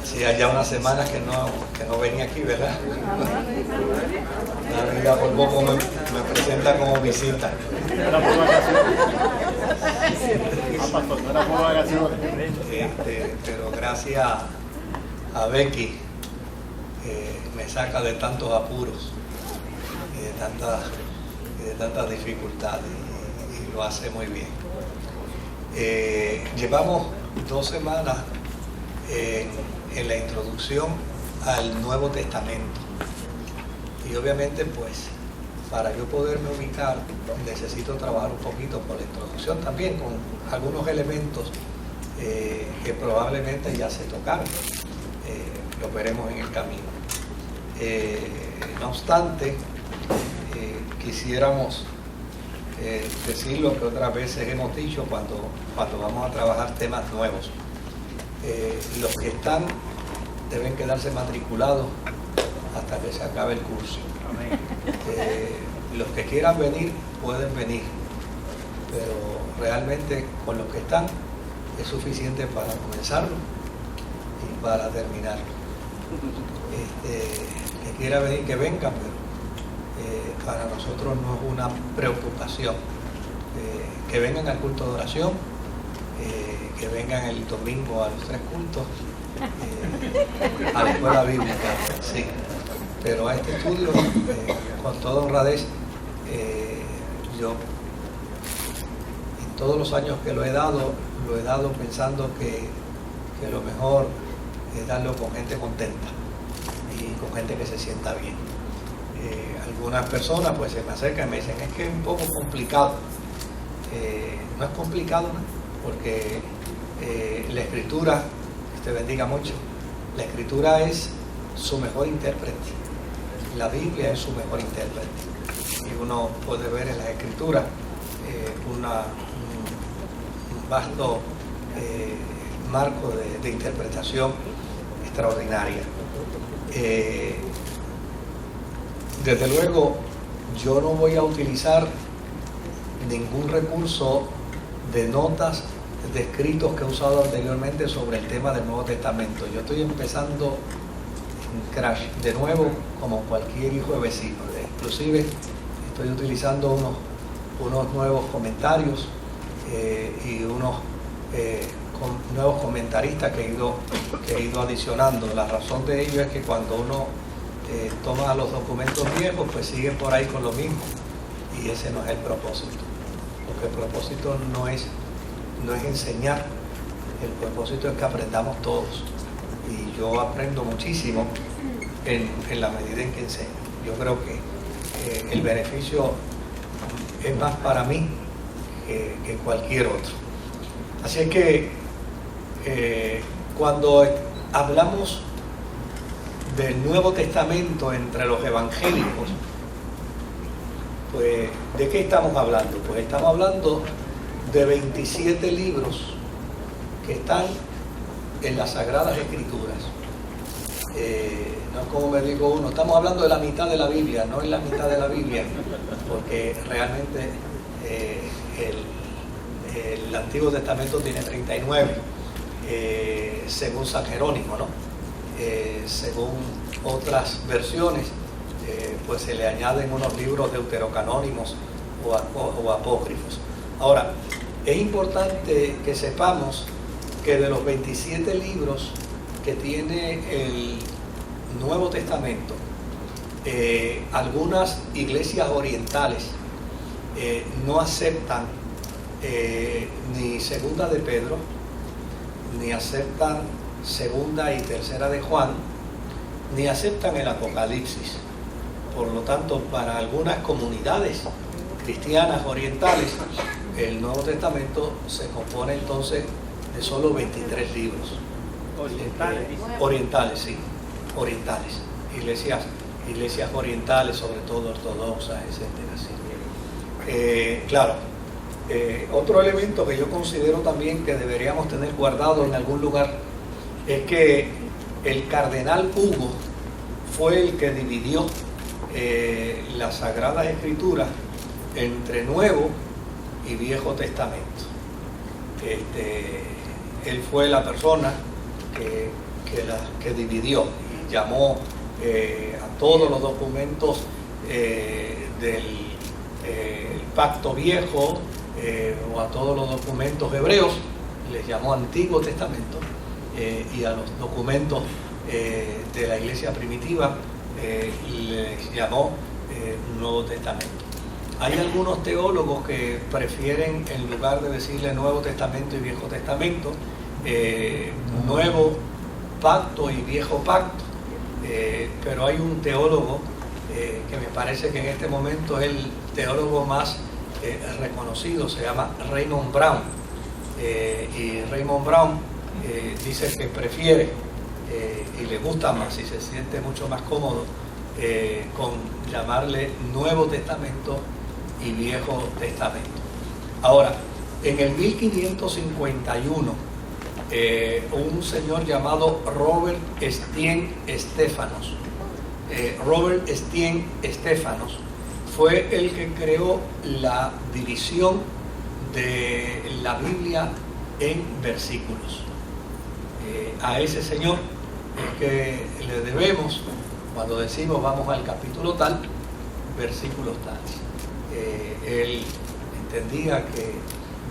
Hacía ya unas semanas que no venía aquí, ¿verdad? La vida por poco me presenta como visita. Era por vacaciones. Pastor, no era por vacaciones. Pero gracias a Becky me saca de tantos apuros y de tantas dificultades y lo hace muy bien. Llevamos 2 semanas en la introducción al Nuevo Testamento y obviamente pues para yo poderme ubicar necesito trabajar un poquito por la introducción también con algunos elementos que probablemente ya se tocaron, lo veremos en el camino. No obstante, quisiéramos decir lo que otras veces hemos dicho cuando vamos a trabajar temas nuevos. Los que están deben quedarse matriculados hasta que se acabe el curso. Los que quieran venir pueden venir, pero realmente con los que están es suficiente para comenzarlo y para terminarlo. Que quiera venir, que venga, pero para nosotros no es una preocupación. Que vengan al culto de oración, que vengan el domingo a los 3 cultos, a la escuela bíblica, sí. Pero a este estudio, con toda honradez, yo en todos los años que lo he dado pensando que lo mejor es darlo con gente contenta y con gente que se sienta bien. Algunas personas pues se me acercan y me dicen, es que es un poco complicado. No es complicado, ¿no? Porque la Escritura, que te bendiga mucho, la Escritura es su mejor intérprete. La Biblia es su mejor intérprete. Y uno puede ver en las Escrituras un vasto marco de interpretación extraordinaria. Desde luego, yo no voy a utilizar ningún recurso de notas de escritos que he usado anteriormente sobre el tema del Nuevo Testamento. Yo estoy empezando en crash, de nuevo, como cualquier hijo de vecino. Inclusive estoy utilizando unos nuevos comentarios y unos nuevos comentaristas que he ido adicionando. La razón de ello es que cuando uno toma los documentos viejos, pues siguen por ahí con lo mismo, y ese no es el propósito. Porque el propósito no es enseñar, el propósito es que aprendamos todos, y yo aprendo muchísimo en la medida en que enseño. Yo creo que el beneficio es más para mí que cualquier otro. Así es que cuando hablamos del Nuevo Testamento entre los evangélicos, pues ¿de qué estamos hablando? Pues estamos hablando de 27 libros que están en las Sagradas Escrituras. No es como me digo uno, estamos hablando de la mitad de la Biblia, no es la mitad de la Biblia, porque realmente el Antiguo Testamento tiene 39, según San Jerónimo, ¿no? Según otras versiones, pues se le añaden unos libros deuterocanónimos o apócrifos. Ahora, es importante que sepamos que de los 27 libros que tiene el Nuevo Testamento, algunas iglesias orientales no aceptan ni Segunda de Pedro, ni aceptan Segunda y Tercera de Juan, ni aceptan el Apocalipsis. Por lo tanto, para algunas comunidades cristianas orientales, el Nuevo Testamento se compone entonces de solo 23 libros. Orientales, sí, orientales. Iglesias orientales, sobre todo ortodoxas, etcétera. Claro, otro elemento que yo considero también que deberíamos tener guardado en algún lugar es que el cardenal Hugo fue el que dividió las Sagradas Escrituras entre Nuevo y Viejo Testamento. Él fue la persona que dividió y llamó a todos los documentos del Pacto Viejo o a todos los documentos hebreos, les llamó Antiguo Testamento, y a los documentos de la Iglesia primitiva les llamó Nuevo Testamento. Hay algunos teólogos que prefieren, en lugar de decirle Nuevo Testamento y Viejo Testamento, Nuevo Pacto y Viejo Pacto, pero hay un teólogo que me parece que en este momento es el teólogo más reconocido, se llama Raymond Brown, y Raymond Brown dice que prefiere y le gusta más y se siente mucho más cómodo con llamarle Nuevo Testamento y Viejo Testamento. Ahora, en el 1551, un señor llamado Robert Estienne Stephanos, Robert Estienne Stephanos fue el que creó la división de la Biblia en versículos. A ese señor es que le debemos, cuando decimos vamos al capítulo tal, versículos tales. Él entendía que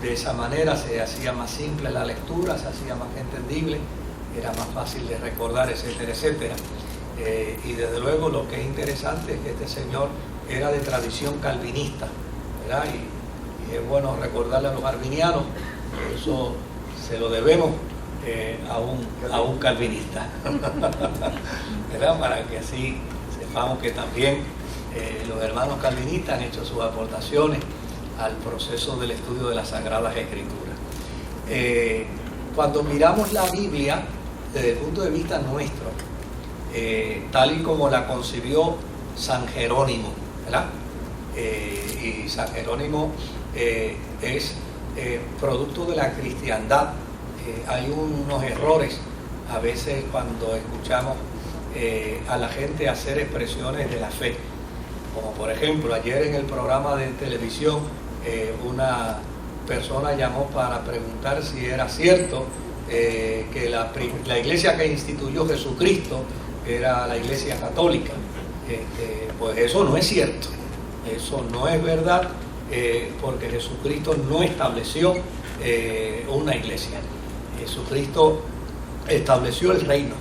de esa manera se hacía más simple la lectura, se hacía más entendible, era más fácil de recordar, etcétera, etcétera. Y desde luego lo que es interesante es que este señor era de tradición calvinista, ¿verdad? Y es bueno recordarle a los arminianos que eso se lo debemos a un calvinista, ¿verdad? Para que así sepamos que también los hermanos calvinistas han hecho sus aportaciones al proceso del estudio de las Sagradas Escrituras. Cuando miramos la Biblia desde el punto de vista nuestro, tal y como la concibió San Jerónimo, ¿verdad? Y San Jerónimo es producto de la cristiandad. Hay unos errores a veces cuando escuchamos a la gente hacer expresiones de la fe, como por ejemplo ayer en el programa de televisión una persona llamó para preguntar si era cierto que la iglesia que instituyó Jesucristo era la iglesia católica. Pues eso no es cierto, eso no es verdad, porque Jesucristo no estableció una iglesia. Jesucristo estableció el reino,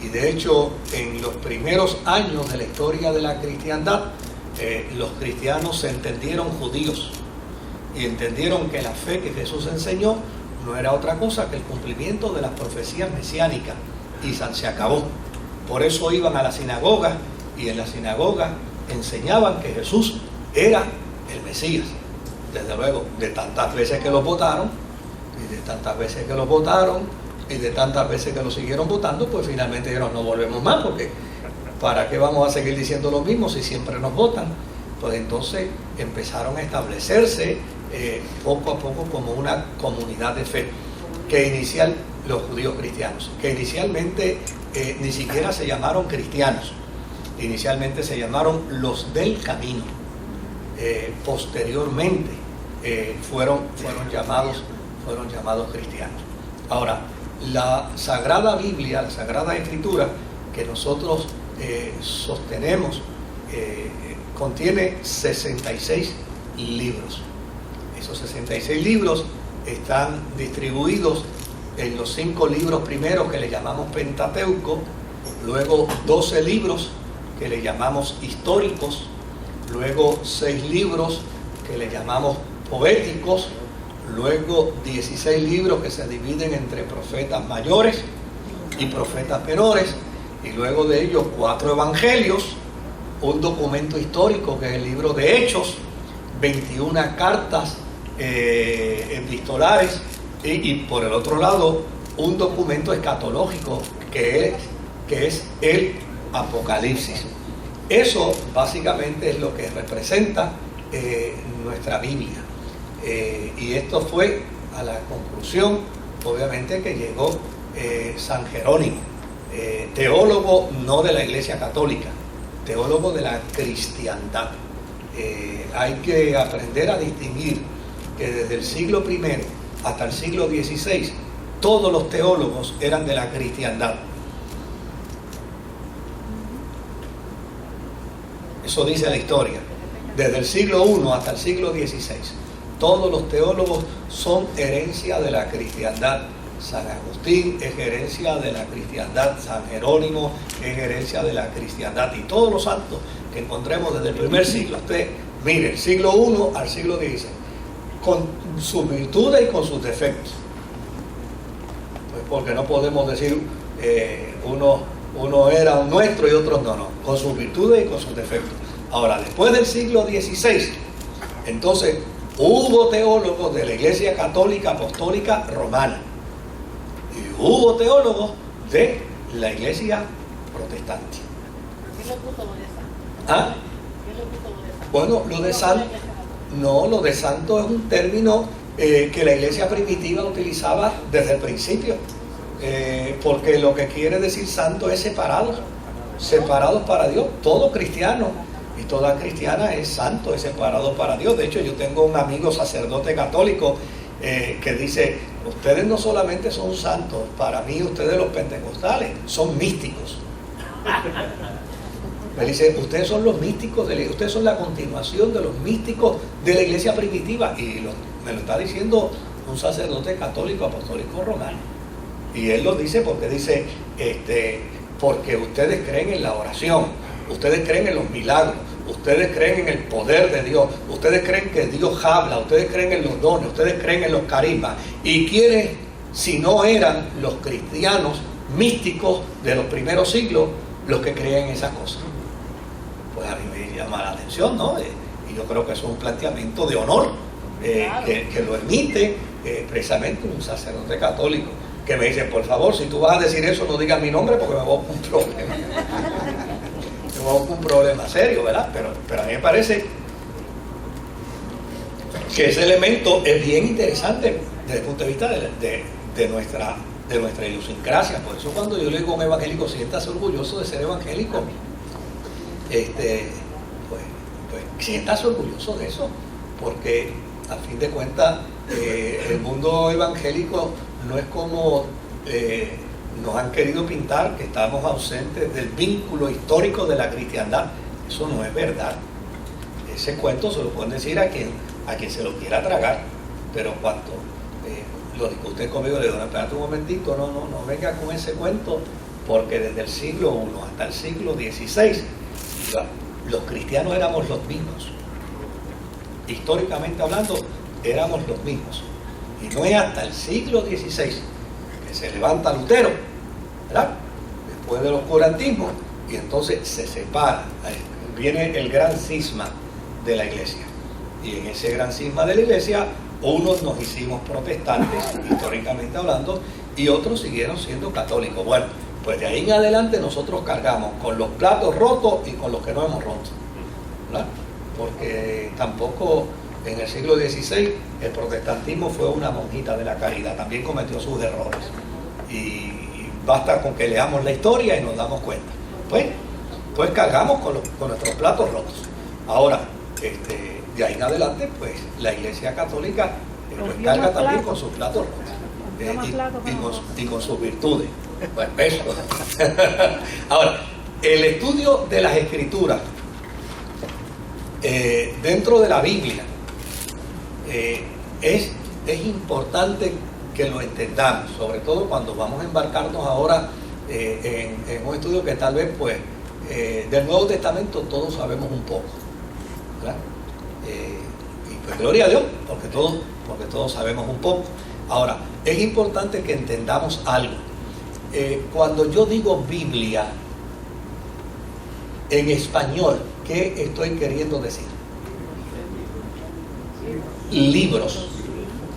y de hecho en los primeros años de la historia de la cristiandad, los cristianos se entendieron judíos y entendieron que la fe que Jesús enseñó no era otra cosa que el cumplimiento de las profecías mesiánicas, y se acabó. Por eso iban a la sinagoga y en la sinagoga enseñaban que Jesús era el Mesías. Desde luego, de tantas veces que lo votaron, y de tantas veces que lo votaron, y de tantas veces que lo siguieron votando, pues finalmente dijeron, no volvemos más, porque ¿para qué vamos a seguir diciendo lo mismo si siempre nos votan? Pues entonces empezaron a establecerse poco a poco como una comunidad de fe, que inicial los judíos cristianos, que inicialmente ni siquiera se llamaron cristianos, inicialmente se llamaron los del camino, posteriormente fueron llamados cristianos. Ahora, la Sagrada Biblia, la Sagrada Escritura que nosotros sostenemos, contiene 66 libros. Esos 66 libros están distribuidos en los 5 libros primeros que le llamamos Pentateuco, luego 12 libros que le llamamos históricos, luego 6 libros que le llamamos poéticos, luego 16 libros que se dividen entre profetas mayores y profetas menores, y luego de ellos 4 evangelios, un documento histórico que es el libro de Hechos, 21 cartas epistolares, y por el otro lado un documento escatológico que es el Apocalipsis. Eso básicamente es lo que representa nuestra Biblia. Y esto fue a la conclusión, obviamente, que llegó San Jerónimo. teólogo no de la Iglesia Católica, teólogo de la cristiandad. Hay que aprender a distinguir que desde el siglo I hasta el siglo XVI todos los teólogos eran de la cristiandad. Eso dice la historia. Desde el siglo I hasta el siglo XVI todos los teólogos son herencia de la cristiandad. San Agustín es herencia de la cristiandad, San Jerónimo es herencia de la cristiandad, y todos los santos que encontremos desde el primer siglo, usted mire, el siglo I al siglo XVI, con sus virtudes y con sus defectos. Pues porque no podemos decir uno era un nuestro y otros no, con sus virtudes y con sus defectos. Ahora, después del siglo XVI, entonces hubo teólogos de la Iglesia Católica Apostólica Romana. Y hubo teólogos de la Iglesia Protestante. ¿Qué le puso lo de santo? ¿Ah? ¿Qué le puso lo de santo? Bueno, lo de santo, no, lo de santo es un término que la Iglesia primitiva utilizaba desde el principio, porque lo que quiere decir santo es separados para Dios. Todo cristiano y toda cristiana es santo, es separado para Dios. De hecho, yo tengo un amigo sacerdote católico que dice: ustedes no solamente son santos, para mí ustedes los pentecostales son místicos. Me dice: ustedes son los místicos, ustedes son la continuación de los místicos de la iglesia primitiva. Y me lo está diciendo un sacerdote católico apostólico romano. Y él lo dice porque dice, porque ustedes creen en la oración, ustedes creen en los milagros, ustedes creen en el poder de Dios, ustedes creen que Dios habla, ustedes creen en los dones, ustedes creen en los carismas. ¿Y quiénes, si no eran los cristianos místicos de los primeros siglos, los que creen en esas cosas? Pues a mí me llama la atención, ¿no? Y yo creo que eso es un planteamiento de honor, que lo emite precisamente un sacerdote católico, que me dice: por favor, si tú vas a decir eso, no digas mi nombre porque me voy a un problema. Un problema serio, ¿verdad? Pero a mí me parece que ese elemento es bien interesante desde el punto de vista de nuestra idiosincrasia. Por eso cuando yo le digo a un evangélico: siéntase orgulloso de ser evangélico, pues siéntase orgulloso de eso, porque a fin de cuentas el mundo evangélico no es como nos han querido pintar, que estamos ausentes del vínculo histórico de la cristiandad. Eso no es verdad. Ese cuento se lo pueden decir a quien se lo quiera tragar, pero cuando lo discuten conmigo, le digo: no, espérate un momentito, no venga con ese cuento, porque desde el siglo I hasta el siglo XVI los cristianos éramos los mismos. Históricamente hablando, éramos los mismos. Y no es hasta el siglo XVI que se levanta Lutero, ¿verdad?, después del oscurantismo, y entonces se separa. Viene el gran cisma de la iglesia, y en ese gran cisma de la iglesia, unos nos hicimos protestantes, históricamente hablando, y otros siguieron siendo católicos. Bueno, pues de ahí en adelante nosotros cargamos con los platos rotos y con los que no hemos roto, ¿verdad? Porque tampoco en el siglo XVI el protestantismo fue una monjita de la caridad, también cometió sus errores, y basta con que leamos la historia y nos damos cuenta. Pues cargamos con nuestros platos rotos. Ahora, de ahí en adelante, pues la Iglesia Católica pues carga también con sus platos rotos y con sus virtudes. Bueno, eso. Ahora, el estudio de las Escrituras dentro de la Biblia es importante que lo entendamos, sobre todo cuando vamos a embarcarnos ahora en un estudio que tal vez pues del Nuevo Testamento todos sabemos un poco, ¿verdad? Y pues gloria a Dios, porque todos sabemos un poco. Ahora, es importante que entendamos algo. Cuando yo digo Biblia en español, ¿qué estoy queriendo decir? Libros.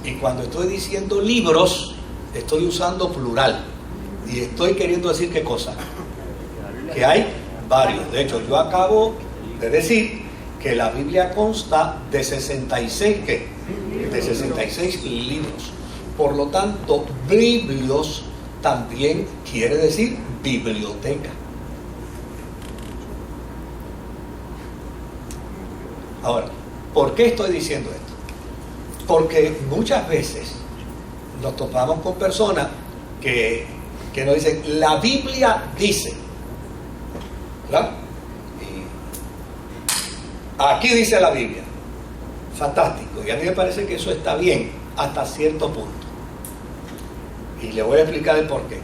Y cuando estoy diciendo libros, estoy usando plural. Y estoy queriendo decir ¿qué cosa? Que hay varios. De hecho, yo acabo de decir que la Biblia consta de 66, ¿qué? De 66 libros. Por lo tanto, biblios también quiere decir biblioteca. Ahora, ¿por qué estoy diciendo esto? Porque muchas veces nos topamos con personas que nos dicen, la Biblia dice, ¿verdad? Y aquí dice la Biblia. Fantástico. Y a mí me parece que eso está bien hasta cierto punto. Y le voy a explicar el por qué.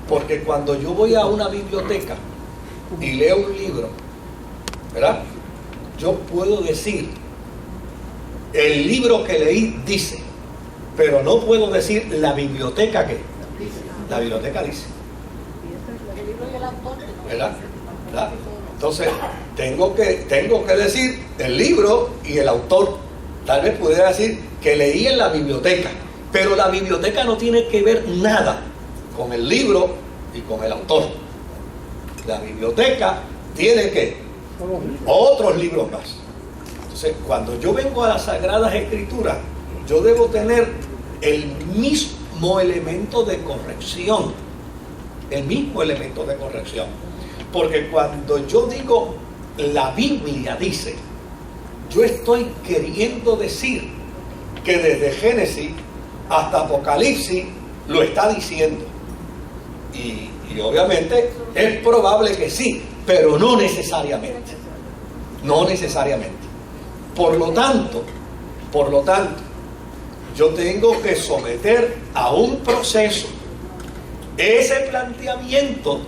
Porque cuando yo voy a una biblioteca y leo un libro, ¿verdad? Yo puedo decir, el libro que leí dice, pero no puedo decir la biblioteca que. La biblioteca dice. El libro y el autor. ¿Verdad? ¿Verdad? Entonces, tengo que decir el libro y el autor. Tal vez pudiera decir que leí en la biblioteca, pero la biblioteca no tiene que ver nada con el libro y con el autor. La biblioteca tiene que otros libros más. Entonces, cuando yo vengo a las Sagradas Escrituras, yo debo tener el mismo elemento de corrección. El mismo elemento de corrección. Porque cuando yo digo la Biblia dice, yo estoy queriendo decir que desde Génesis hasta Apocalipsis lo está diciendo. Y obviamente es probable que sí, pero no necesariamente. No necesariamente. Por lo tanto, yo tengo que someter a un proceso ese planteamiento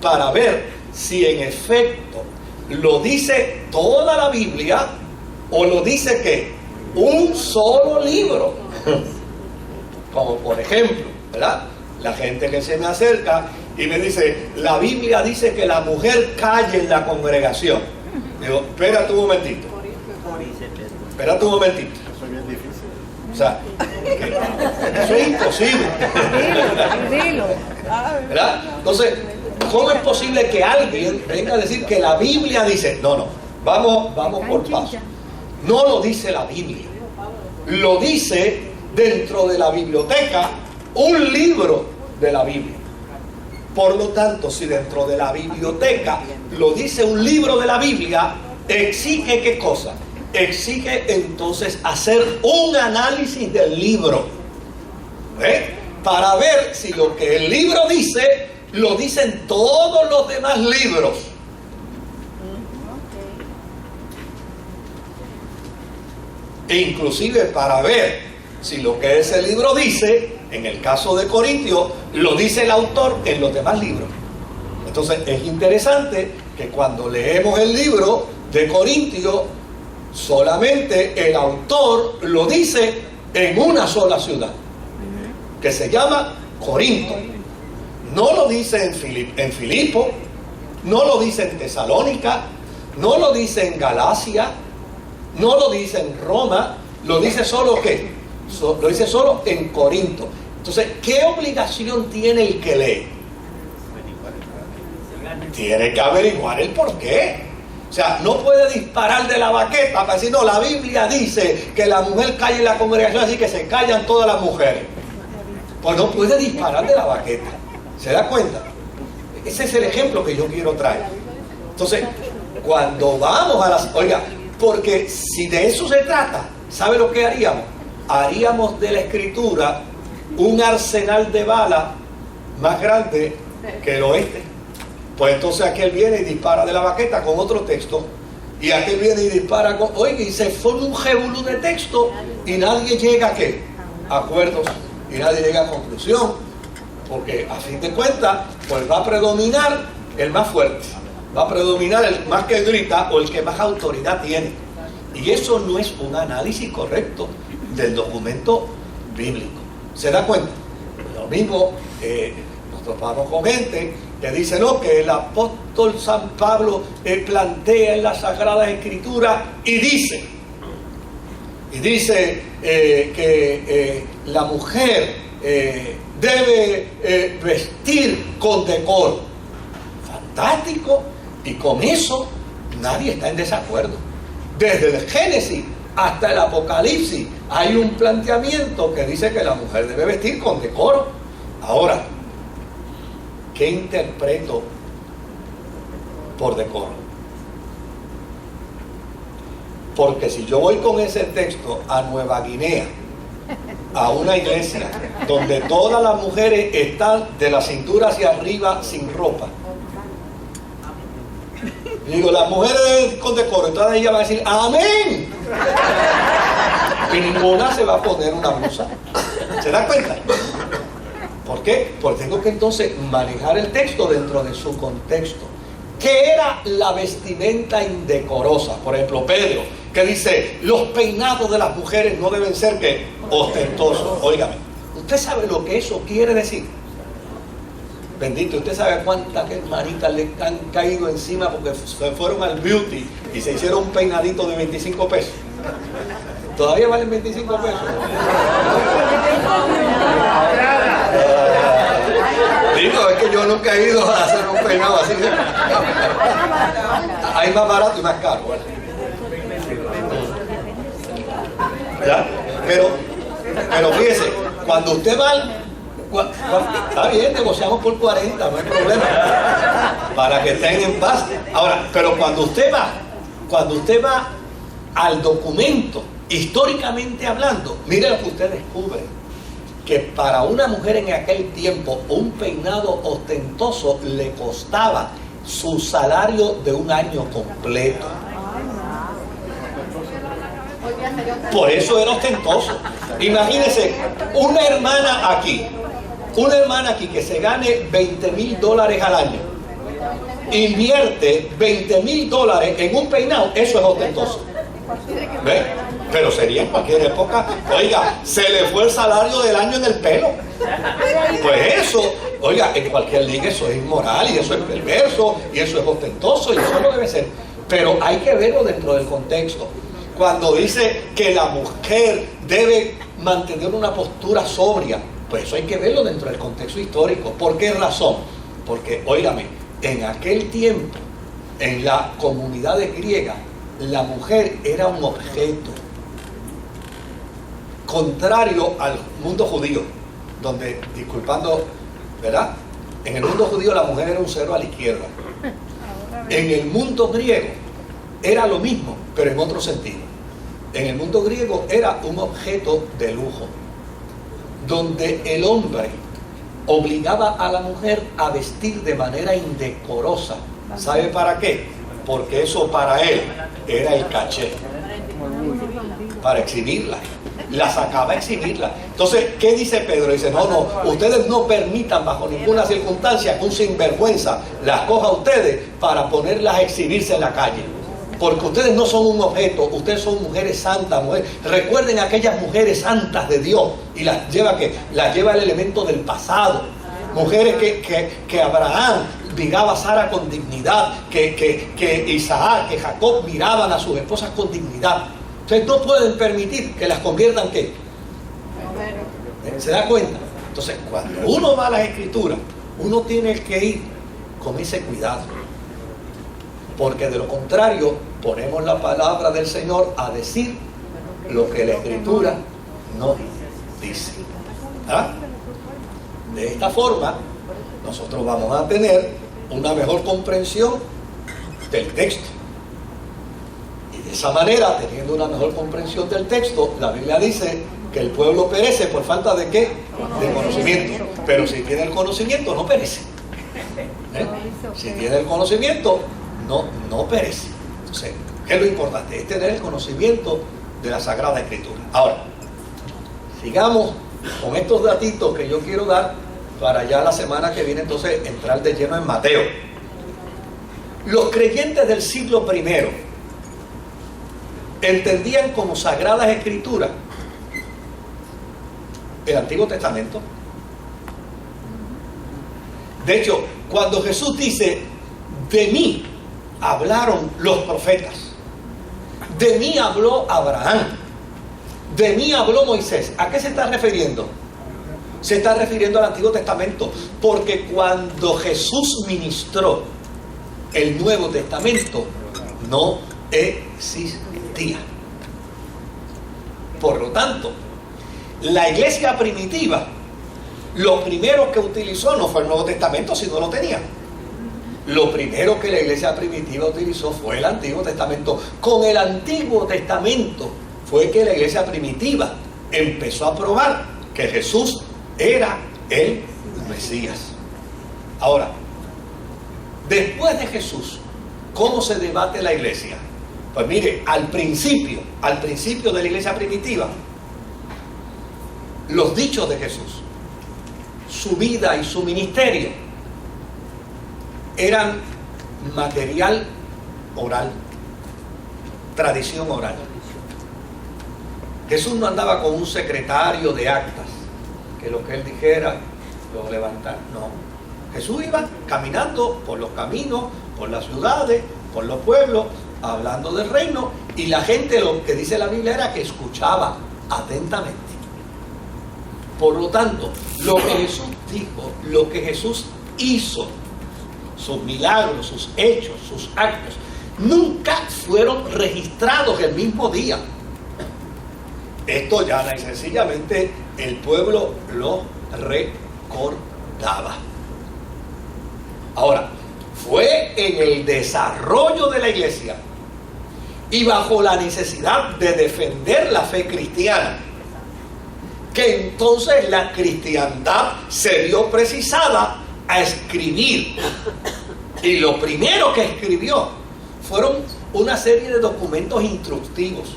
para ver si en efecto lo dice toda la Biblia o lo dice que un solo libro. Como por ejemplo, ¿verdad? La gente que se me acerca y me dice, la Biblia dice que la mujer calle en la congregación. Digo, espérate un momentito. Espérate un momentito. Eso es bien difícil. O sea, eso es imposible. Dilo. ¿Verdad? Entonces, ¿cómo es posible que alguien venga a decir que la Biblia dice? No, vamos por paso. No lo dice la Biblia. Lo dice dentro de la biblioteca un libro de la Biblia. Por lo tanto, si dentro de la biblioteca lo dice un libro de la Biblia, exige ¿qué cosa? Exige entonces hacer un análisis del libro, para ver si lo que el libro dice lo dicen todos los demás libros. E inclusive para ver si lo que ese libro dice, en el caso de Corintios, lo dice el autor en los demás libros. Entonces es interesante que cuando leemos el libro de Corintios, solamente el autor lo dice en una sola ciudad, que se llama Corinto. No lo dice en Filipo, no lo dice en Tesalónica, no lo dice en Galacia, no lo dice en Roma, lo dice solo ¿qué? Lo dice solo en Corinto. Entonces, ¿qué obligación tiene el que lee? Tiene que averiguar el porqué. O sea, no puede disparar de la baqueta para decir, no, la Biblia dice que la mujer calle en la congregación, así que se callan todas las mujeres. Pues no puede disparar de la baqueta. ¿Se da cuenta? Ese es el ejemplo que yo quiero traer. Entonces, cuando vamos a las... Oiga, porque si de eso se trata, ¿sabe lo que haríamos? Haríamos de la Escritura un arsenal de balas más grande que el oeste. Pues entonces aquel viene y dispara de la baqueta con otro texto, y aquel viene y dispara con... Oiga, y se forma un jebulú de texto y nadie llega a ¿qué? A acuerdos, y nadie llega a conclusión, porque a fin de cuentas pues va a predominar el más fuerte, va a predominar el más que grita o el que más autoridad tiene, y eso no es un análisis correcto del documento bíblico. ¿Se da cuenta? Lo mismo nos topamos con gente que dice no, que el apóstol San Pablo plantea en las Sagradas Escrituras y dice que la mujer debe vestir con decoro. Fantástico, y con eso nadie está en desacuerdo. Desde el Génesis hasta el Apocalipsis hay un planteamiento que dice que la mujer debe vestir con decoro. Ahora, ¿qué interpreto por decoro? Porque si yo voy con ese texto a Nueva Guinea, a una iglesia donde todas las mujeres están de la cintura hacia arriba sin ropa, digo, las mujeres con decoro, entonces ella va a decir amén, y ninguna se va a poner una blusa. ¿Se da cuenta? ¿Por qué? Porque tengo que entonces manejar el texto dentro de su contexto. ¿Qué era la vestimenta indecorosa? Por ejemplo, Pedro, que dice, los peinados de las mujeres no deben ser ¿qué? Ostentosos. Óigame, ¿usted sabe lo que eso quiere decir? Bendito, ¿usted sabe a cuántas hermanitas le han caído encima porque se fueron al beauty y se hicieron un peinadito de 25 pesos? ¿Todavía valen 25 pesos? Digo, es que yo nunca he ido a hacer un peinado así. Hay más barato y más caro, ¿verdad? Pero fíjese, cuando usted va está bien, negociamos por 40, no hay problema, para que estén en paz. Ahora, pero cuando usted va al documento, históricamente hablando, mire lo que usted descubre, que para una mujer en aquel tiempo un peinado ostentoso le costaba su salario de un año completo. Por eso era ostentoso. Imagínense, una hermana aquí que se gane $20,000 al año, invierte $20,000 en un peinado, eso es ostentoso. ¿Ve? Pero sería en cualquier época. Oiga, se le fue el salario del año en el pelo. Pues eso, oiga, en cualquier liga eso es inmoral y eso es perverso y eso es ostentoso y eso no debe ser. Pero hay que verlo dentro del contexto. Cuando dice que la mujer debe mantener una postura sobria, pues eso hay que verlo dentro del contexto histórico. ¿Por qué razón? Porque, óigame, en aquel tiempo, en la comunidad griega, la mujer era un objeto. Contrario al mundo judío, donde, disculpando, ¿verdad? En el mundo judío la mujer era un cero a la izquierda. En el mundo griego era lo mismo, pero en otro sentido. En el mundo griego era un objeto de lujo, donde el hombre obligaba a la mujer a vestir de manera indecorosa. ¿Sabe para qué? Porque eso para él era el caché, para exhibirla. La sacaba a exhibirla. Entonces, ¿qué dice Pedro? Dice, no, ustedes no permitan bajo ninguna circunstancia que un sinvergüenza las coja a ustedes para ponerlas a exhibirse en la calle. Porque ustedes no son un objeto, ustedes son mujeres santas, mujeres. Recuerden aquellas mujeres santas de Dios y las lleva el elemento del pasado. Mujeres que Abraham miraba a Sara con dignidad, que Isaac, que Jacob miraban a sus esposas con dignidad. Ustedes no pueden permitir que las conviertan ¿qué? ¿Se da cuenta? Entonces, cuando uno va a las escrituras, uno tiene que ir con ese cuidado. Porque de lo contrario, ponemos la palabra del Señor a decir lo que la escritura no dice. ¿Ah? De esta forma, nosotros vamos a tener una mejor comprensión del texto. De esa manera, teniendo una mejor comprensión del texto, la Biblia dice que el pueblo perece por falta de ¿qué? De conocimiento. Pero si tiene el conocimiento, no perece. Si tiene el conocimiento, no perece. Entonces, ¿qué es lo importante? Es tener el conocimiento de la Sagrada Escritura. Ahora, sigamos con estos datitos que yo quiero dar para ya la semana que viene entonces entrar de lleno en Mateo. Los creyentes del siglo I entendían como Sagradas Escrituras el Antiguo Testamento. De hecho, cuando Jesús dice, de mí hablaron los profetas, de mí habló Abraham, de mí habló Moisés, ¿a qué se está refiriendo? Se está refiriendo al Antiguo Testamento, porque cuando Jesús ministró el Nuevo Testamento no existía. Por lo tanto, la iglesia primitiva lo primero que utilizó no fue el Nuevo Testamento, si no lo tenía. Lo primero que la iglesia primitiva utilizó fue el Antiguo Testamento. Con el Antiguo Testamento fue que la iglesia primitiva empezó a probar que Jesús era el Mesías. Ahora, después de Jesús, ¿cómo se debate la iglesia? Pues mire, al principio de la iglesia primitiva, los dichos de Jesús, su vida y su ministerio eran material oral, tradición oral. Jesús no andaba con un secretario de actas, que lo que él dijera lo levantara. No, Jesús iba caminando por los caminos, por las ciudades, por los pueblos, hablando del reino, y la gente, lo que dice la Biblia, era que escuchaba atentamente. Por lo tanto, lo que Jesús dijo, lo que Jesús hizo, sus milagros, sus hechos, sus actos, nunca fueron registrados el mismo día. Esto ya y sencillamente el pueblo lo recordaba. Ahora, fue en el desarrollo de la iglesia y bajo la necesidad de defender la fe cristiana que entonces la cristiandad se vio precisada a escribir. Y lo primero que escribió fueron una serie de documentos instructivos.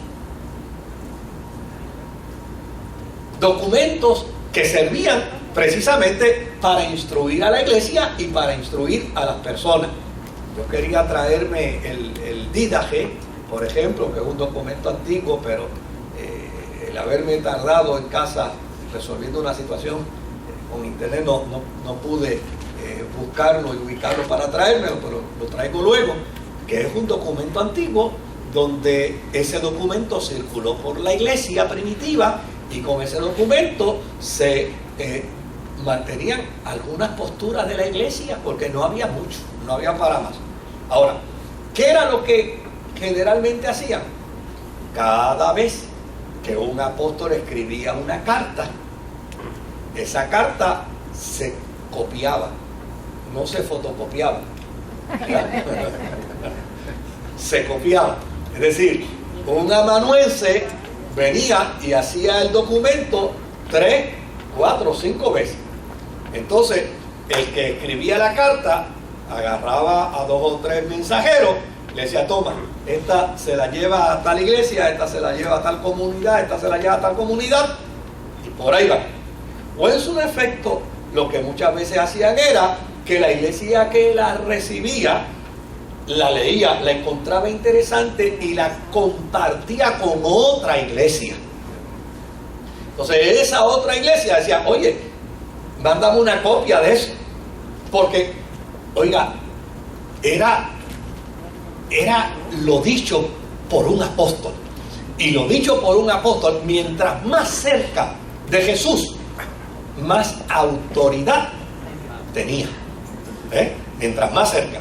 Documentos que servían precisamente para instruir a la iglesia y para instruir a las personas. Yo quería traerme el Didache, por ejemplo, que es un documento antiguo, pero el haberme tardado en casa resolviendo una situación con internet no pude buscarlo y ubicarlo para traérmelo, pero lo traigo luego, que es un documento antiguo donde ese documento circuló por la iglesia primitiva y con ese documento se mantenían algunas posturas de la iglesia porque no había mucho, no había para más. Ahora, ¿qué era lo que generalmente hacían? Cada vez que un apóstol escribía una carta, esa carta se copiaba, no se fotocopiaba. Se copiaba. Es decir, un amanuense venía y hacía el documento 3, 4, 5 veces. Entonces, el que escribía la carta agarraba a 2 o 3 mensajeros, le decía: toma, esta se la lleva a tal iglesia, esta se la lleva a tal comunidad, esta se la lleva a tal comunidad, y por ahí va. O en su efecto, lo que muchas veces hacían era que la iglesia que la recibía, la leía, la encontraba interesante y la compartía con otra iglesia. Entonces esa otra iglesia decía: oye, mándame una copia de eso, porque, oiga, era lo dicho por un apóstol, y lo dicho por un apóstol, mientras más cerca de Jesús, más autoridad tenía. Mientras más cerca.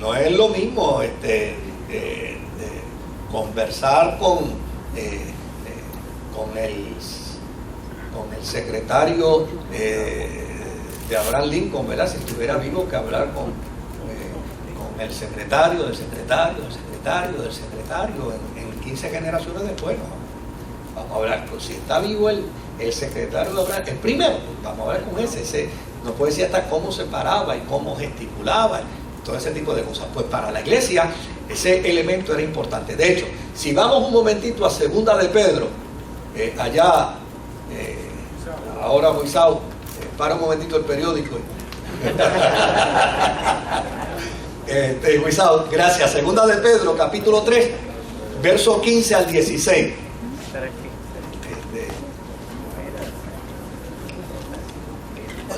No es lo mismo conversar con el secretario de Abraham Lincoln, ¿verdad? Si estuviera vivo, que hablar con el secretario del secretario del secretario del secretario en 15 generaciones después. ¿No? Vamos a hablar, pues, si está vivo el secretario de Abraham, el primero, vamos a hablar con ese no puede decir hasta cómo se paraba y cómo gesticulaba, todo ese tipo de cosas. Pues para la iglesia ese elemento era importante. De hecho, si vamos un momentito a Segunda de Pedro, allá, ahora Moisés, para un momentito el periódico. Moisés, gracias. Segunda de Pedro, capítulo 3, verso 15 al 16.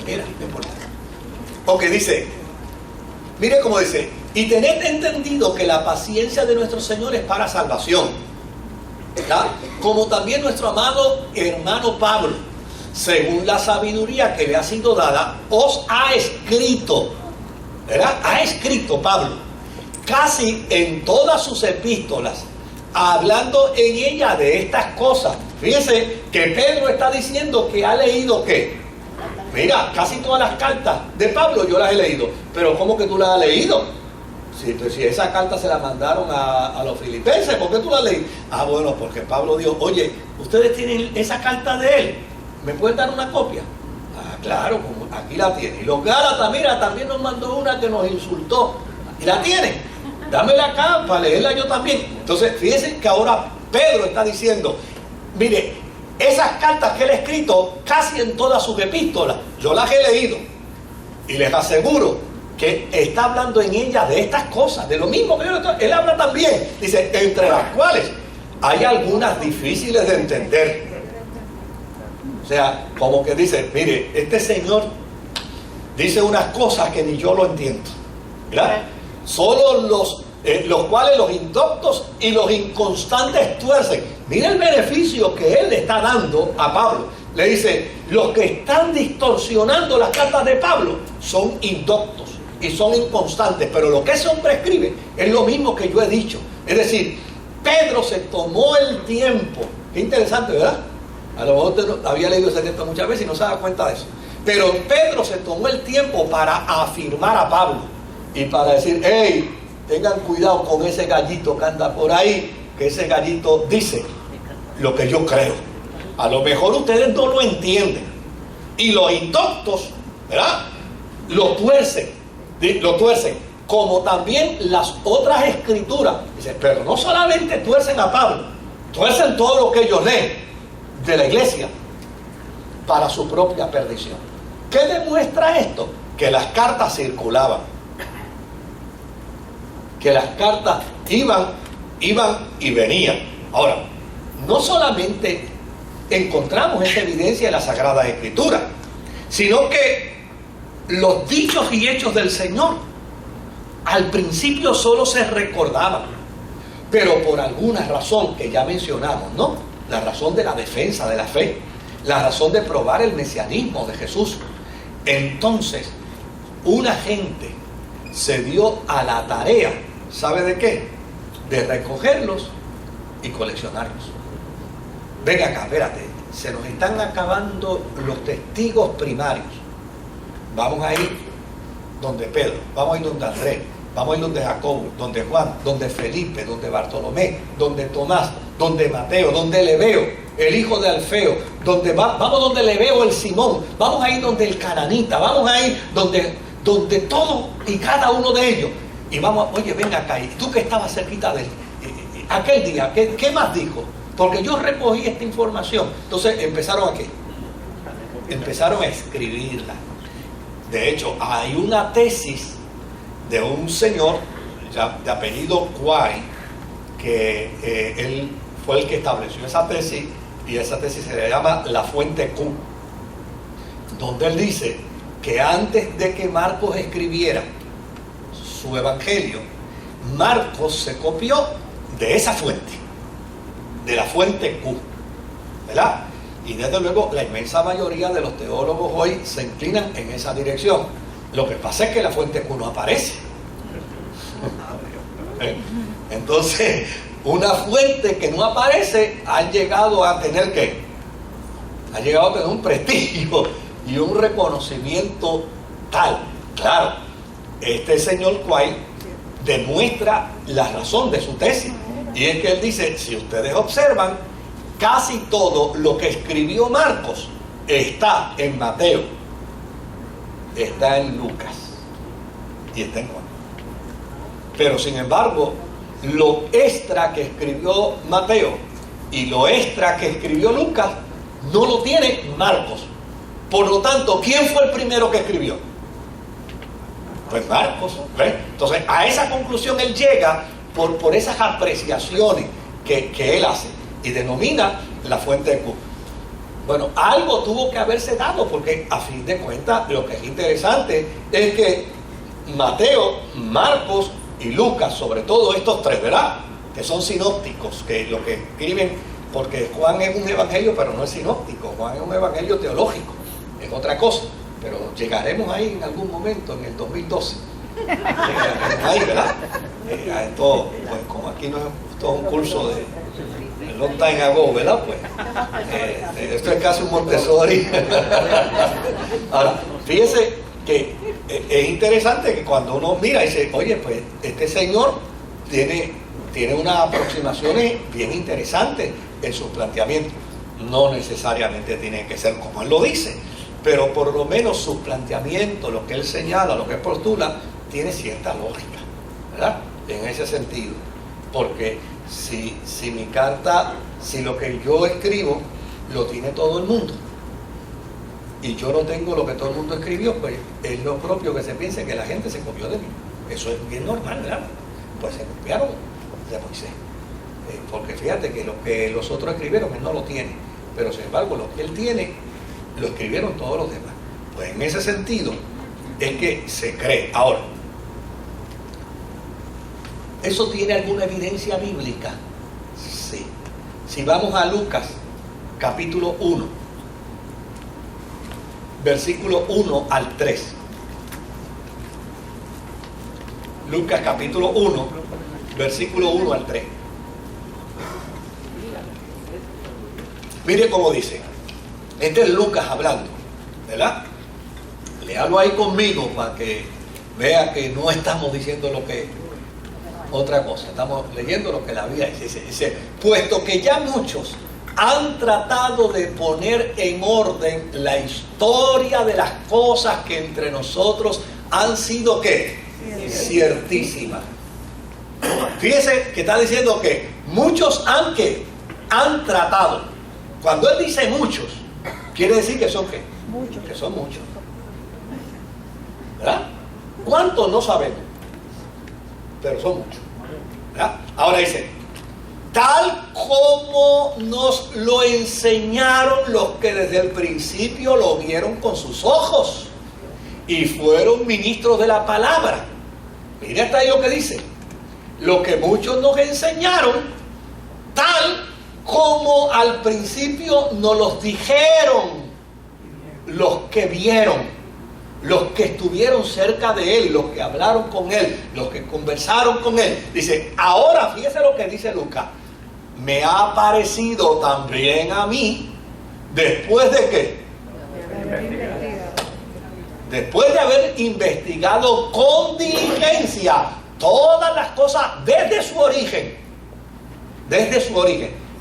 Mira, no importa. Ok, dice, mire cómo dice: y tened entendido que la paciencia de nuestro Señor es para salvación, ¿verdad? Como también nuestro amado hermano Pablo, según la sabiduría que le ha sido dada, os ha escrito, ¿verdad? Ha escrito Pablo, casi en todas sus epístolas, hablando en ella de estas cosas. Fíjense que Pedro está diciendo que ha leído ¿qué? mira, casi todas las cartas de Pablo yo las he leído. Pero ¿cómo que tú las has leído? Si esa carta se la mandaron a los filipenses, ¿por qué tú la leí? Ah, bueno, porque Pablo dijo, oye, ustedes tienen esa carta de él, ¿me pueden dar una copia? Ah, claro, aquí la tienen. Y los Gálatas, mira, también nos mandó una que nos insultó. ¿Y la tienen? Dámela acá para leerla yo también. Entonces, fíjense que ahora Pedro está diciendo, mire, esas cartas que él ha escrito casi en todas sus epístolas, yo las he leído y les aseguro que está hablando en ellas de estas cosas, de lo mismo que yo le estoy. Él habla también, dice, entre las cuales hay algunas difíciles de entender. O sea, como que dice, mire, este señor dice unas cosas que ni yo lo entiendo, ¿verdad? Solo los cuales los indoctos y los inconstantes tuercen. Mira el beneficio que él le está dando a Pablo. Le dice, los que están distorsionando las cartas de Pablo son indoctos y son inconstantes, pero lo que ese hombre escribe es lo mismo que yo he dicho. Es decir, Pedro se tomó el tiempo. Qué interesante, ¿verdad? A lo mejor usted había leído ese texto muchas veces y no se da cuenta de eso. Pero Pedro se tomó el tiempo para afirmar a Pablo y para decir, hey, tengan cuidado con ese gallito que anda por ahí, que ese gallito dice lo que yo creo. A lo mejor ustedes no lo entienden. Y los indoctos, ¿verdad? Lo tuercen, como también las otras escrituras. Dice, pero no solamente tuercen a Pablo, tuercen todo lo que ellos leen de la iglesia para su propia perdición. ¿Qué demuestra esto? Que las cartas circulaban, que las cartas iban y venían. Ahora, no solamente encontramos esa evidencia en las Sagradas Escrituras, sino que los dichos y hechos del Señor al principio solo se recordaban, pero por alguna razón que ya mencionamos, ¿no? La razón de la defensa de la fe, la razón de probar el mesianismo de Jesús. Entonces, una gente se dio a la tarea, ¿sabe de qué? De recogerlos y coleccionarlos. Venga acá, espérate, se nos están acabando los testigos primarios. Vamos a ir donde Pedro, vamos a ir donde Andrés, vamos a ir donde Jacobo, donde Juan, donde Felipe, donde Bartolomé, donde Tomás, donde Mateo, donde Lebeo, el hijo de Alfeo, vamos donde Lebeo el Simón, vamos a ir donde el Cananita, vamos a ir donde todo y cada uno de ellos. Y vamos, oye, ven acá, y tú que estabas cerquita de él, aquel día, ¿qué más dijo? Porque yo recogí esta información. Entonces empezaron a ¿qué? Empezaron a escribirla. De hecho, hay una tesis de un señor de apellido Quarry, que él fue el que estableció esa tesis, y esa tesis se le llama la fuente Q, donde él dice que antes de que Marcos escribiera su evangelio, Marcos se copió de esa fuente, de la fuente Q, ¿verdad? Y desde luego la inmensa mayoría de los teólogos hoy se inclinan en esa dirección. Lo que pasa es que la fuente Q no aparece. Entonces, una fuente que no aparece ha llegado a tener ¿qué? Ha llegado a tener un prestigio y un reconocimiento tal. Claro, este señor Quay demuestra la razón de su tesis. Y es que él dice, si ustedes observan, casi todo lo que escribió Marcos está en Mateo, está en Lucas y está en Juan. Pero sin embargo, lo extra que escribió Mateo y lo extra que escribió Lucas no lo tiene Marcos. Por lo tanto, ¿quién fue el primero que escribió? Pues Marcos, ¿ves? Entonces, a esa conclusión él llega por esas apreciaciones que él hace y denomina la fuente de Q. Bueno, algo tuvo que haberse dado, porque a fin de cuentas lo que es interesante es que Mateo, Marcos y Lucas, sobre todo estos tres, ¿verdad? Que son sinópticos, que lo que escriben, porque Juan es un evangelio, pero no es sinóptico, Juan es un evangelio teológico, es otra cosa, pero llegaremos ahí en algún momento, en el 2012. Ahí, ¿verdad? Esto, pues como aquí no es todo un curso de long time ago, ¿verdad? Pues, esto es casi un Montessori. Ahora, fíjese que es interesante que cuando uno mira y dice, oye, pues este señor tiene unas aproximaciones bien interesantes en sus planteamientos. No necesariamente tiene que ser como él lo dice, pero por lo menos sus planteamientos, lo que él señala, lo que él postula, tiene cierta lógica, ¿verdad? En ese sentido. Porque si mi carta, si lo que yo escribo lo tiene todo el mundo y yo no tengo lo que todo el mundo escribió, pues es lo propio que se piense que la gente se copió de mí. Eso es bien normal, ¿verdad? Pues se copiaron de Moisés. Porque fíjate que lo que los otros escribieron él no lo tiene, pero sin embargo lo que él tiene lo escribieron todos los demás. Pues en ese sentido es que se cree. Ahora, ¿eso tiene alguna evidencia bíblica? Sí. Si vamos a Lucas, capítulo 1, versículo 1 al 3. Lucas, capítulo 1, versículo 1 al 3. Mire cómo dice. Este es Lucas hablando, ¿verdad? Léalo ahí conmigo para que vea que no estamos diciendo lo que otra cosa, estamos leyendo lo que la Biblia dice, puesto que ya muchos han tratado de poner en orden la historia de las cosas que entre nosotros han sido ¿qué? Ciertísimas. Fíjese que está diciendo que muchos han tratado. Cuando él dice muchos, quiere decir que son ¿qué? Muchos. Que son muchos. ¿Verdad? ¿Cuántos? No sabemos, pero son muchos. ¿Verdad? Ahora dice, tal como nos lo enseñaron los que desde el principio lo vieron con sus ojos y fueron ministros de la palabra. Mira hasta ahí lo que dice. Lo que muchos nos enseñaron, tal como al principio nos los dijeron los que vieron, los que estuvieron cerca de él, los que hablaron con él, los que conversaron con él. Dice, ahora fíjese lo que dice Lucas, me ha parecido también a mí, después de qué, después de haber investigado con diligencia todas las cosas desde su origen,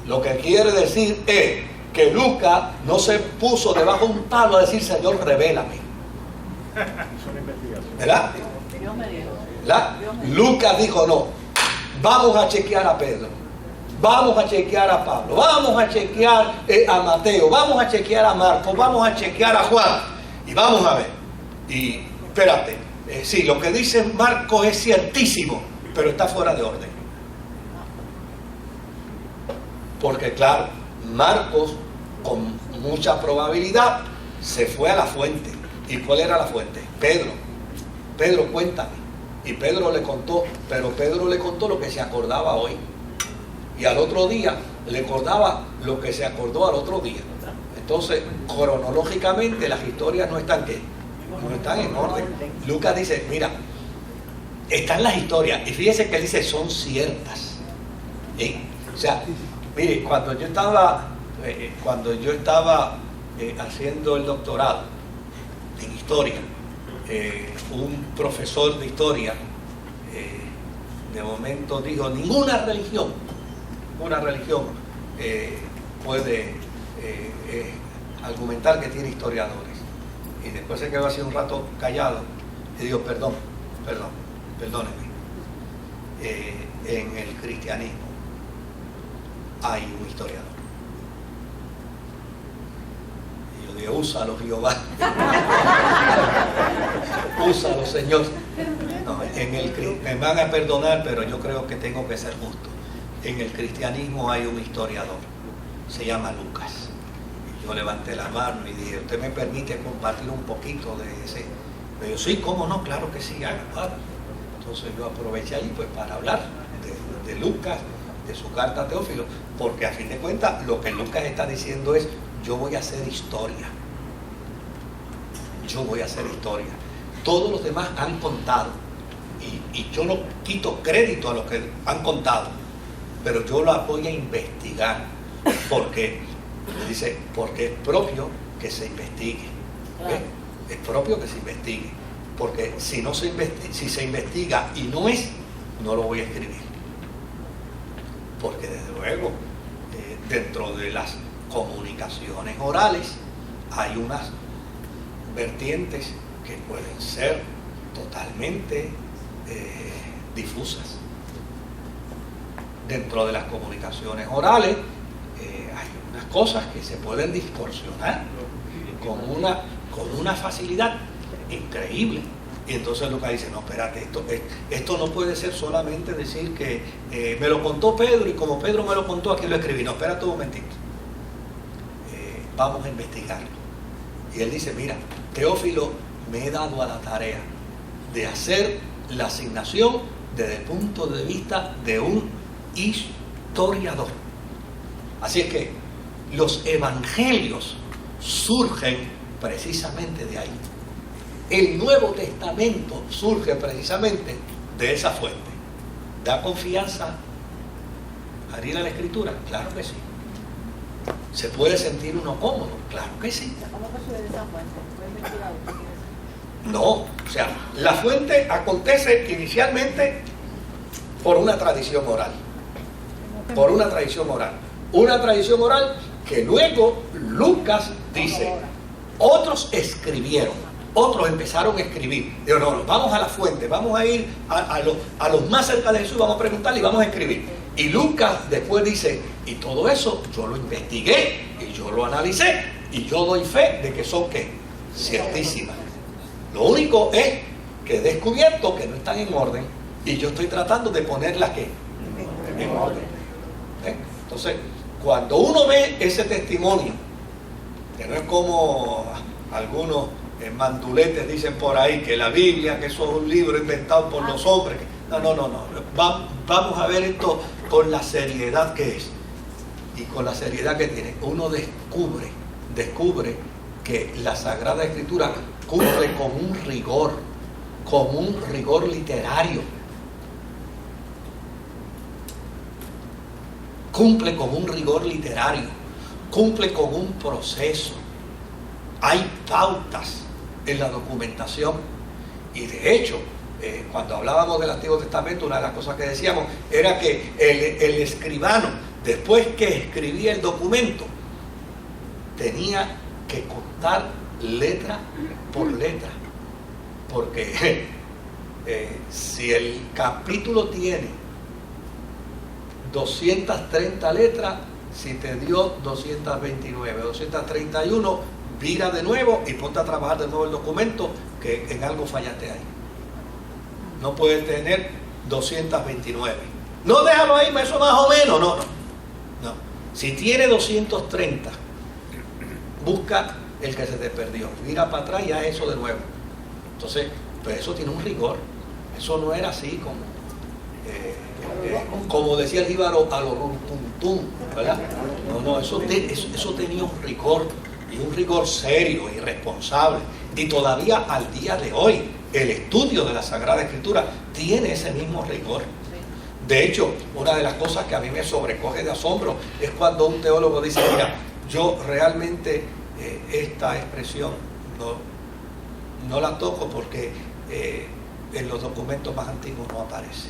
lo que quiere decir es que Lucas no se puso debajo de un palo a decir, Señor, revélame. ¿Verdad? ¿Verdad? Lucas dijo, no, vamos a chequear a Pedro, vamos a chequear a Pablo, vamos a chequear a Mateo, vamos a chequear a Marcos, vamos a chequear a Juan y vamos a ver. Y espérate, sí, lo que dice Marcos es ciertísimo, pero está fuera de orden. Porque claro, Marcos con mucha probabilidad se fue a la fuente. ¿Y cuál era la fuente? Pedro, cuéntame. Y Pedro le contó, pero Pedro le contó lo que se acordaba hoy. Y al otro día le acordaba lo que se acordó al otro día. Entonces, cronológicamente las historias no están ¿qué? No están en orden. Lucas dice, mira, están las historias. Y fíjese que él dice, son ciertas. ¿Sí? O sea, mire, cuando yo estaba haciendo el doctorado en historia, un profesor de historia de momento dijo, ninguna religión puede argumentar que tiene historiadores. Y después se quedó así un rato callado y dijo, perdóneme, en el cristianismo hay un historiador. Y yo digo, úsalo, Jehová. Úsalo, Señor. No, me van a perdonar, pero yo creo que tengo que ser justo. En el cristianismo hay un historiador, se llama Lucas. Y yo levanté la mano y dije, ¿usted me permite compartir un poquito de ese? Me dijo, sí, ¿cómo no? Claro que sí, haga, padre. Entonces yo aproveché ahí pues para hablar de Lucas, de su carta a Teófilo, porque a fin de cuentas lo que Lucas está diciendo es, yo voy a hacer historia. Yo voy a hacer historia. Todos los demás han contado y yo no quito crédito a los que han contado, pero yo las voy a investigar. ¿Por qué? Dice, porque es propio que se investigue. ¿Ve? Es propio que se investigue. Porque si se investiga y no es, no lo voy a escribir. Porque desde luego, dentro de las comunicaciones orales hay unas vertientes que pueden ser totalmente difusas. Dentro de las comunicaciones orales hay unas cosas que se pueden distorsionar con una facilidad increíble. Y entonces Lucas dice, no, espérate, esto no puede ser solamente decir que me lo contó Pedro y como Pedro me lo contó, aquí lo escribí. No, espérate un momentito. Vamos a investigarlo. Y él dice, mira, Teófilo, me he dado a la tarea de hacer la asignación desde el punto de vista de un historiador. Así es que los evangelios surgen precisamente de ahí. El Nuevo Testamento surge precisamente de esa fuente. ¿Da confianza al ir a la Escritura? Claro que sí. ¿Se puede sentir uno cómodo? Claro que sí. ¿Cómo que sube de esa fuente? ¿Fue investigado? No, o sea, la fuente acontece inicialmente por una tradición oral. Por una tradición oral. Una tradición oral que luego Lucas dice, otros escribieron. Otros empezaron a escribir. Digo, no, vamos a la fuente, vamos a ir a los más cerca de Jesús, vamos a preguntarle y vamos a escribir. Y Lucas después dice, y todo eso yo lo investigué y yo lo analicé y yo doy fe de que son ¿qué? Ciertísimas. Lo único es que he descubierto que no están en orden y yo estoy tratando de ponerlas ¿qué? En orden. Entonces, cuando uno ve ese testimonio, que no es como algunos manduletes dicen por ahí que la Biblia, que eso es un libro inventado por los hombres. No. Vamos a ver esto con la seriedad que es y con la seriedad que tiene. Uno descubre que la Sagrada Escritura cumple con un rigor literario. Cumple con un rigor literario, cumple con un proceso. Hay pautas en la documentación y de hecho cuando hablábamos del Antiguo Testamento, una de las cosas que decíamos era que el escribano, después que escribía el documento, tenía que contar letra por letra, porque si el capítulo tiene 230 letras, si te dio 229, 231, vira de nuevo y ponte a trabajar de nuevo el documento, que en algo fallaste ahí. No puedes tener 229. No, déjalo ahí, eso más o menos. No. Si tiene 230, busca el que se te perdió. Mira para atrás y haz eso de nuevo. Entonces, pues eso tiene un rigor. Eso no era así como decía el jíbaro a lo rum-tum-tum, ¿verdad? No, eso tenía un rigor. Y un rigor serio y responsable. Y todavía al día de hoy, el estudio de la Sagrada Escritura tiene ese mismo rigor. De hecho, una de las cosas que a mí me sobrecoge de asombro es cuando un teólogo dice, mira, yo realmente esta expresión no la toco porque en los documentos más antiguos no aparece.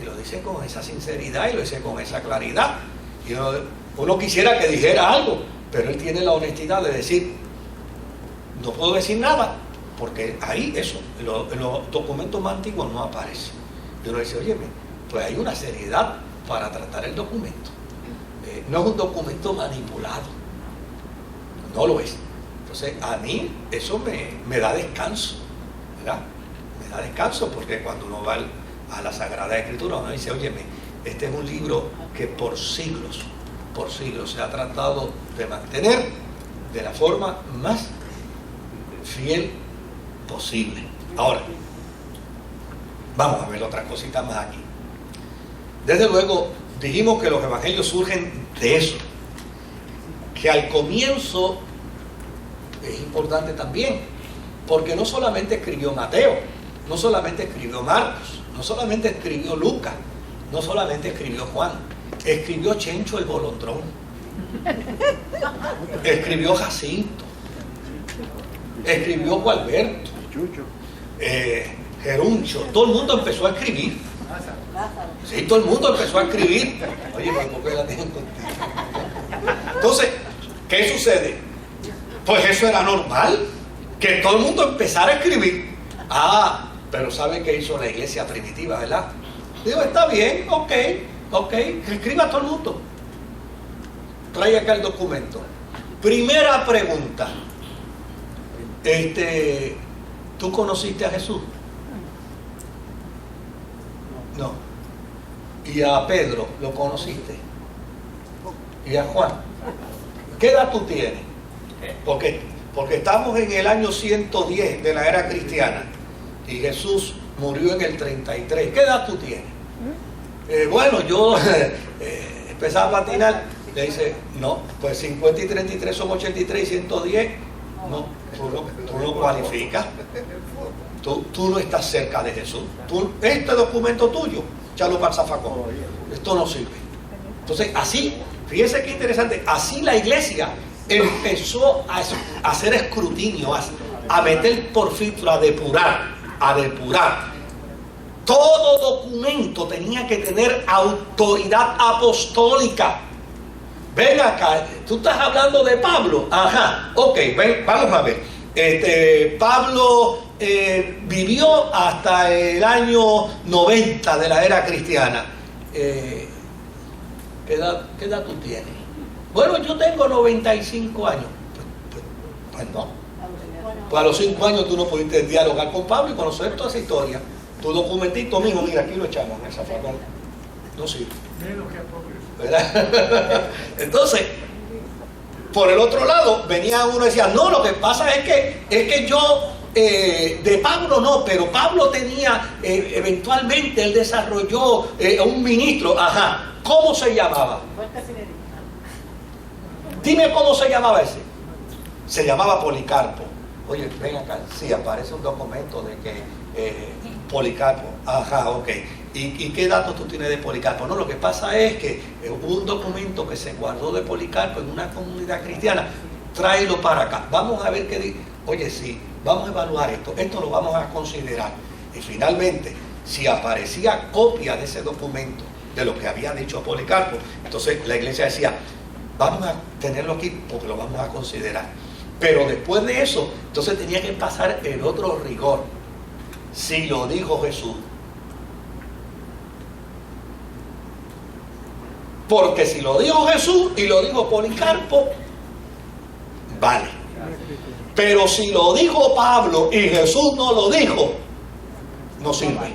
Y lo dice con esa sinceridad y lo dice con esa claridad. Y uno quisiera que dijera algo, pero él tiene la honestidad de decir, no puedo decir nada, porque ahí eso, en los documentos más antiguos no aparece. Y uno dice, oye, pues hay una seriedad para tratar el documento. No es un documento manipulado, no lo es. Entonces a mí eso me da descanso, ¿verdad? Me da descanso porque cuando uno va a la Sagrada Escritura uno dice, oye, este es un libro que por siglos se ha tratado de mantener de la forma más fiel posible. Ahora, vamos a ver otra cosita más aquí. Desde luego, dijimos que los evangelios surgen de eso, que al comienzo es importante también, porque no solamente escribió Mateo, no solamente escribió Marcos, no solamente escribió Lucas, no solamente escribió Juan, escribió Chencho el Bolondrón, escribió Jacinto, escribió Gualberto, Geruncho, todo el mundo empezó a escribir. Sí, todo el mundo empezó a escribir. Oye, pero ¿por qué la tienen contigo? Entonces, ¿qué sucede? Pues eso era normal, que todo el mundo empezara a escribir. Pero ¿sabe qué hizo la iglesia primitiva, verdad? Digo, está bien, ok, que escriba todo el mundo. Trae acá el documento. Primera pregunta. ¿Tú conociste a Jesús? No. ¿Y a Pedro lo conociste? ¿Y a Juan? ¿Qué edad tú tienes? Porque estamos en el año 110 de la era cristiana y Jesús murió en el 33. ¿Qué edad tú tienes? Bueno, yo empezaba a patinar. Le dice, no, pues 50 y 33 son 83 y 110. No, tú no cualificas. Tú no estás cerca de Jesús. Este documento tuyo, échalo para el zafacón. Esto no sirve. Entonces, así, fíjense qué interesante, así la iglesia empezó a hacer escrutinio, a meter por filtro, a depurar. Todo documento tenía que tener autoridad apostólica. Ven acá, tú estás hablando de Pablo. Ajá, ok, ven, vamos a ver. Pablo vivió hasta el año 90 de la era cristiana. ¿Qué edad tú tienes? Bueno, yo tengo 95 años. Pues no. Pues a los 5 años tú no pudiste dialogar con Pablo y conocer toda esa historia. Tu documentito mismo, mira, aquí lo echamos en el zafacón. No sirve. Menos que apócrifo. ¿Verdad? Entonces, por el otro lado, venía uno y decía, no, lo que pasa es que yo, de Pablo no, pero Pablo tenía, eventualmente él desarrolló un ministro, ¿cómo se llamaba? Dime cómo se llamaba ese. Se llamaba Policarpo. Oye, ven acá, sí, aparece un documento de que Policarpo, ok. ¿Y qué datos tú tienes de Policarpo? No, lo que pasa es que hubo un documento que se guardó de Policarpo en una comunidad cristiana. Tráelo para acá. Vamos a ver qué dice. Oye, sí, vamos a evaluar esto lo vamos a considerar. Y finalmente, si aparecía copia de ese documento, de lo que había dicho Policarpo, entonces la iglesia decía, vamos a tenerlo aquí porque lo vamos a considerar. Pero después de eso, entonces tenía que pasar el otro rigor. Si lo dijo Jesús. Porque si lo dijo Jesús y lo dijo Policarpo, vale. Pero si lo dijo Pablo y Jesús no lo dijo, no sirve.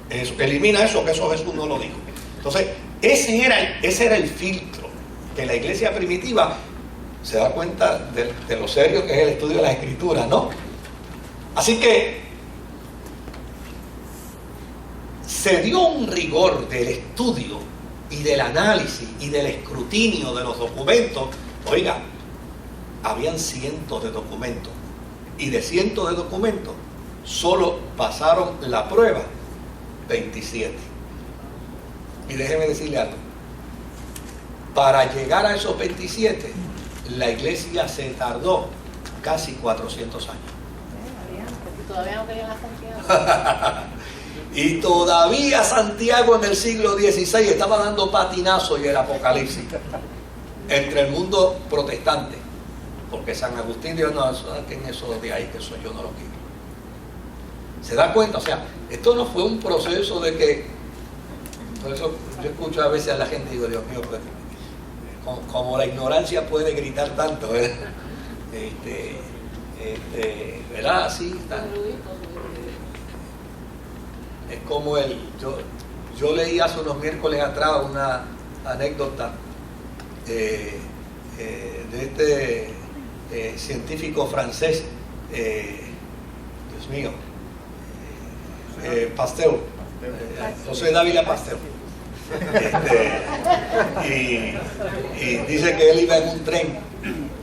Elimina eso, que eso Jesús no lo dijo. Entonces, ese era el filtro que la iglesia primitiva se da cuenta de lo serio que es el estudio de las Escrituras, ¿no? Así que se dio un rigor del estudio y del análisis y del escrutinio de los documentos. Oiga, habían cientos de documentos y de cientos de documentos solo pasaron la prueba 27. Y déjeme decirle algo, para llegar a esos 27 la iglesia se tardó casi 400 años. Y todavía no querían a Santiago. Y todavía Santiago en el siglo XVI estaba dando patinazos y el Apocalipsis entre el mundo protestante, porque San Agustín dijo, no, saquen eso de ahí, que eso yo no lo quiero. ¿Se da cuenta? O sea, esto no fue un proceso de que, por eso yo escucho a veces a la gente y digo, Dios mío, pues, como la ignorancia puede gritar tanto, ¿verdad? ¿Verdad? Así, tan. Es como yo leí hace unos miércoles atrás una anécdota de este científico francés, Dios mío, Pasteur, José Dávila Pasteur. Y dice que él iba en un tren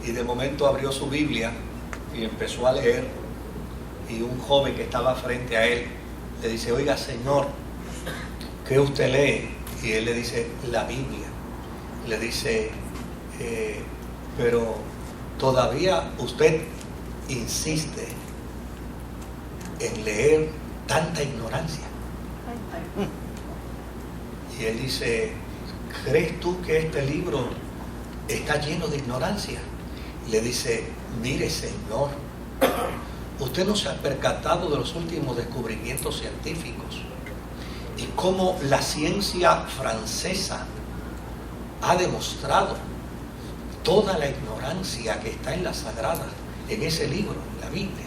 y de momento abrió su Biblia y empezó a leer, y un joven que estaba frente a él le dice, oiga señor, ¿qué usted lee? Y él le dice, la Biblia. Le dice, pero todavía usted insiste en leer tanta ignorancia. Y él dice, ¿crees tú que este libro está lleno de ignorancia? Y le dice, mire señor, usted no se ha percatado de los últimos descubrimientos científicos y cómo la ciencia francesa ha demostrado toda la ignorancia que está en la Sagrada, en ese libro, en la Biblia.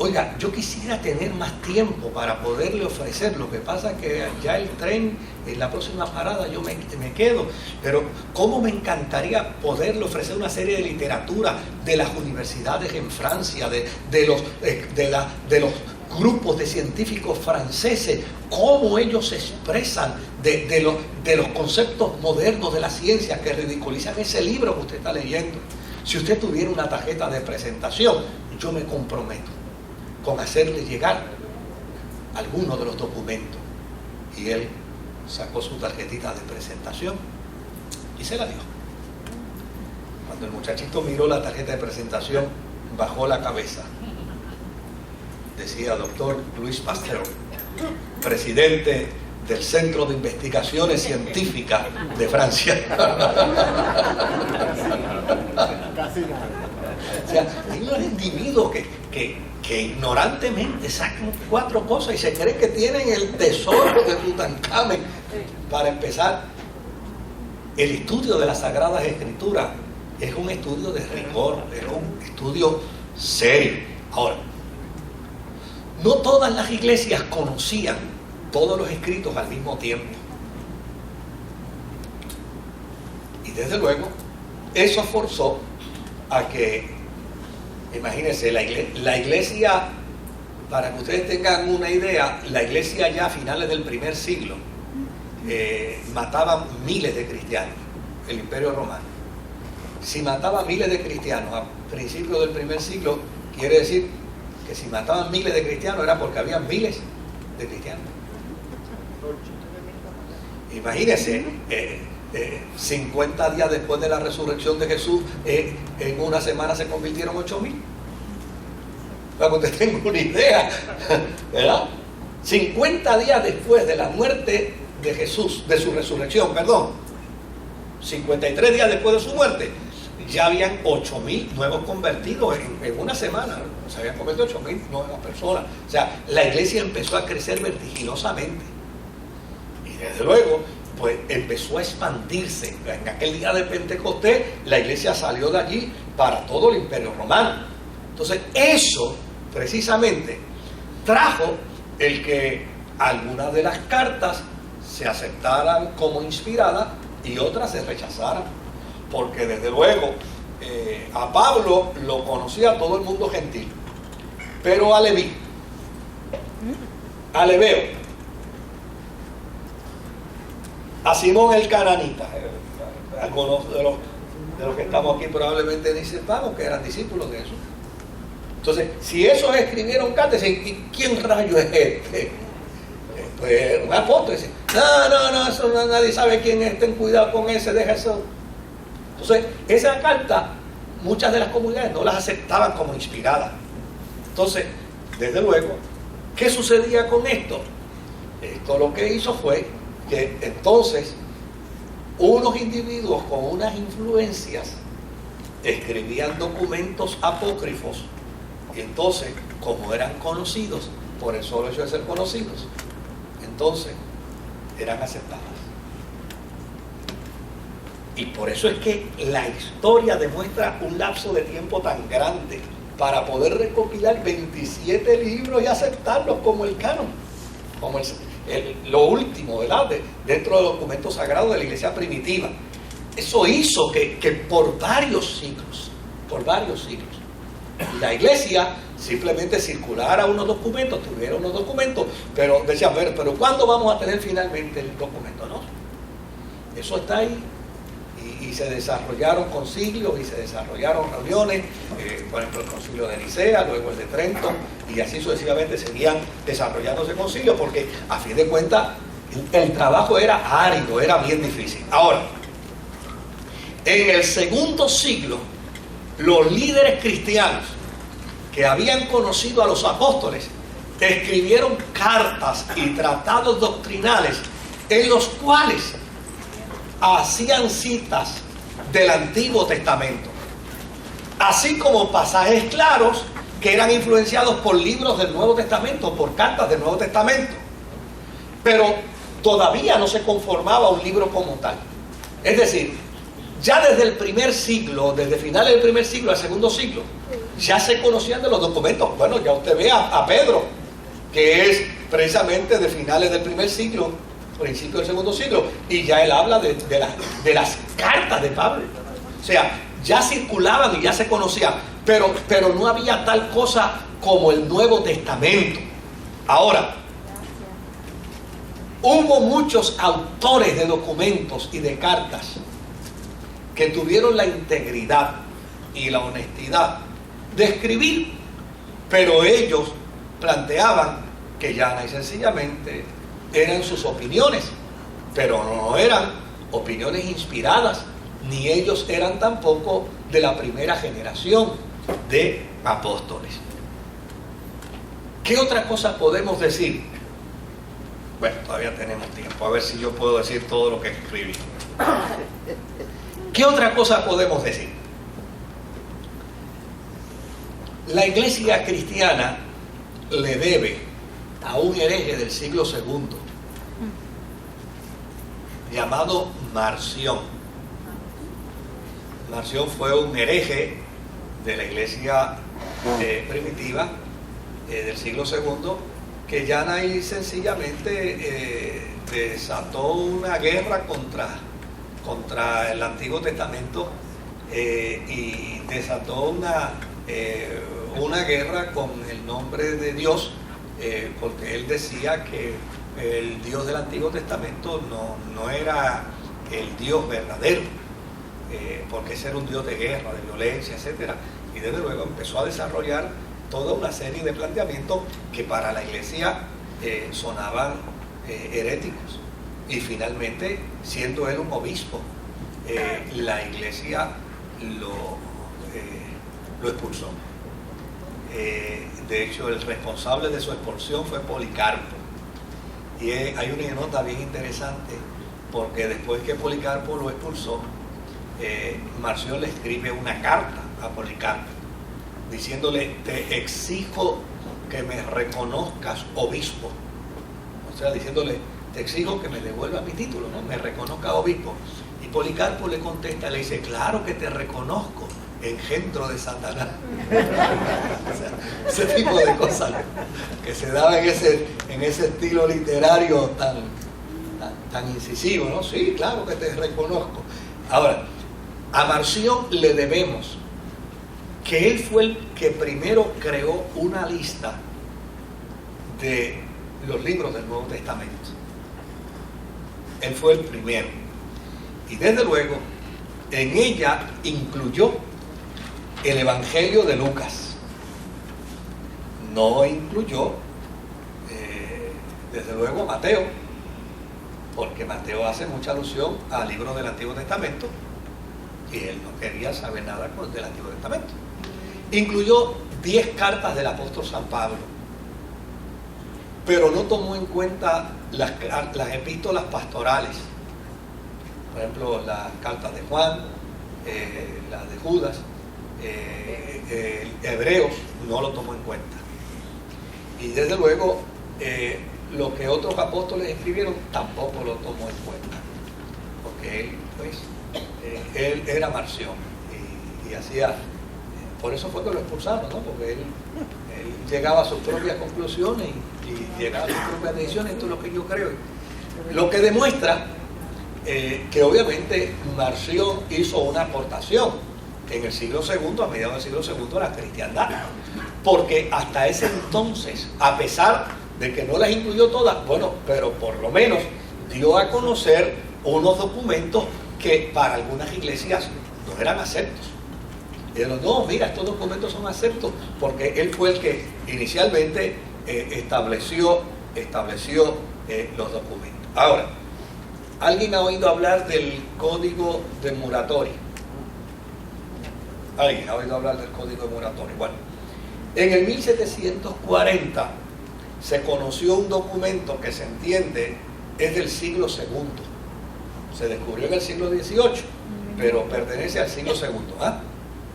Oiga, yo quisiera tener más tiempo para poderle ofrecer, lo que pasa es que ya el tren, en la próxima parada yo me quedo, pero cómo me encantaría poderle ofrecer una serie de literatura de las universidades en Francia, de los grupos de científicos franceses, cómo ellos se expresan de los conceptos modernos de la ciencia que ridiculizan ese libro que usted está leyendo. Si usted tuviera una tarjeta de presentación, yo me comprometo con hacerle llegar algunos de los documentos. Y él sacó su tarjetita de presentación y se la dio. Cuando el muchachito miró la tarjeta de presentación, bajó la cabeza. Decía doctor Louis Pasteur, presidente del Centro de Investigaciones Científicas de Francia. Casi nada. O sea, hay unos individuos que ignorantemente sacan 4 cosas y se creen que tienen el tesoro de Tutankamen. Para empezar, el estudio de las Sagradas Escrituras es un estudio de rigor, es un estudio serio. Ahora, no todas las iglesias conocían todos los escritos al mismo tiempo. Y desde luego, eso forzó a que, imagínense, la iglesia, para que ustedes tengan una idea, la iglesia ya a finales del primer siglo mataba miles de cristianos, el Imperio Romano. Si mataba miles de cristianos a principios del primer siglo, quiere decir que si mataban miles de cristianos era porque había miles de cristianos. Imagínense, 50 días después de la resurrección de Jesús, en una semana se convirtieron 8.000. Para que usted tenga una idea, ¿verdad? 50 días después de la muerte de Jesús, de su resurrección, 53 días después de su muerte, ya habían 8.000 nuevos convertidos en una semana. Se habían convertido 8.000 nuevas personas. O sea, la iglesia empezó a crecer vertiginosamente. Y desde luego, pues empezó a expandirse. En aquel día de Pentecostés, la iglesia salió de allí para todo el Imperio Romano. Entonces, eso precisamente trajo el que algunas de las cartas se aceptaran como inspiradas y otras se rechazaran. Porque desde luego a Pablo lo conocía todo el mundo gentil, pero a Leví, a Lebeo, a Simón el Cananita, algunos de los que estamos aquí probablemente ni sepamos que eran discípulos de Jesús. Entonces, si esos escribieron cartas, ¿y quién rayo es este? Pues un apóstol dice, no, eso nadie sabe quién es, ten cuidado con ese, deja eso. Entonces, esa carta, muchas de las comunidades no las aceptaban como inspiradas. Entonces, desde luego, ¿qué sucedía con esto? Esto lo que hizo fue que entonces unos individuos con unas influencias escribían documentos apócrifos y entonces, como eran conocidos por el solo hecho de ser conocidos, entonces eran aceptadas. Y por eso es que la historia demuestra un lapso de tiempo tan grande para poder recopilar 27 libros y aceptarlos como el canon, como lo último, ¿verdad? Dentro de los documentos sagrados de la iglesia primitiva. Eso hizo que por varios siglos, la iglesia simplemente circulara unos documentos, tuviera unos documentos, pero decían, pero ¿cuándo vamos a tener finalmente el documento? No, eso está ahí. Y se desarrollaron concilios y se desarrollaron reuniones, por ejemplo el concilio de Nicea, luego el de Trento, y así sucesivamente seguían desarrollándose concilios, porque a fin de cuentas El trabajo era árido, era bien difícil. Ahora, en el segundo siglo, los líderes cristianos que habían conocido a los apóstoles escribieron cartas y tratados doctrinales en los cuales hacían citas del Antiguo Testamento, así como pasajes claros que eran influenciados por libros del Nuevo Testamento, por cartas del Nuevo Testamento. Pero todavía no se conformaba un libro como tal. Es decir, ya desde el primer siglo, desde finales del primer siglo al segundo siglo, ya se conocían de los documentos. Bueno, ya usted ve a Pedro, que es precisamente de finales del primer siglo, principio del segundo siglo, y ya él habla de las cartas de Pablo. O sea, ya circulaban y ya se conocían, pero no había tal cosa como el Nuevo Testamento. Ahora, hubo muchos autores de documentos y de cartas que tuvieron la integridad y la honestidad de escribir, pero ellos planteaban que llana y sencillamente eran sus opiniones, pero no eran opiniones inspiradas, ni ellos eran tampoco de la primera generación de apóstoles. ¿Qué otra cosa podemos decir? Bueno, todavía tenemos tiempo, a ver si yo puedo decir todo lo que escribí. ¿Qué otra cosa podemos decir? La iglesia cristiana le debe a un hereje del siglo II llamado Marción. Marción fue un hereje de la iglesia primitiva del siglo II, que llana y sencillamente desató una guerra contra el Antiguo Testamento y desató una guerra con el nombre de Dios, porque él decía que el Dios del Antiguo Testamento no era el Dios verdadero, porque ese era un Dios de guerra, de violencia, etc. Y desde luego empezó a desarrollar toda una serie de planteamientos que para la iglesia sonaban heréticos. Y finalmente, siendo él un obispo, la iglesia lo expulsó. De hecho, el responsable de su expulsión fue Policarpo. Y hay una nota bien interesante, porque después que Policarpo lo expulsó, Marción le escribe una carta a Policarpo diciéndole: te exijo que me reconozcas obispo. O sea, diciéndole: te exijo que me devuelva mi título, ¿no? Me reconozca obispo. Y Policarpo le contesta, le dice: claro que te reconozco, engendro de Satanás. O sea, ese tipo de cosas que se daba en ese estilo literario tan incisivo, ¿no? Sí, claro que te reconozco. Ahora, a Marción le debemos que él fue el que primero creó una lista de los libros del Nuevo Testamento. Él fue el primero. Y desde luego, en ella incluyó el Evangelio de Lucas. No incluyó, desde luego, Mateo, porque Mateo hace mucha alusión a libros del Antiguo Testamento y él no quería saber nada del Antiguo Testamento. Incluyó 10 cartas del apóstol San Pablo, pero no tomó en cuenta las epístolas pastorales. Por ejemplo, las cartas de Juan, las de Judas, Hebreos, no lo tomó en cuenta. Y desde luego, lo que otros apóstoles escribieron tampoco lo tomó en cuenta, porque él, pues, él era Marción y hacía. Por eso fue que lo expulsaron, ¿no? Porque él llegaba a sus propias conclusiones y llegaba a sus propias decisiones. Esto es lo que yo creo. Lo que demuestra que obviamente Marción hizo una aportación en el siglo II, a mediados del siglo II, a la cristiandad. Porque hasta ese entonces, a pesar de que no las incluyó todas, bueno, pero por lo menos dio a conocer unos documentos que para algunas iglesias no eran aceptos. Y dijeron: no, mira, estos documentos son aceptos, porque él fue el que inicialmente estableció los documentos. Ahora, ¿alguien ha oído hablar del código de Muratori? ¿Alguien ha oído hablar del código de Muratori? Bueno, en el 1740 se conoció un documento que se entiende es del siglo II. Se descubrió en el siglo XVIII, pero pertenece al siglo II. ¿Ah?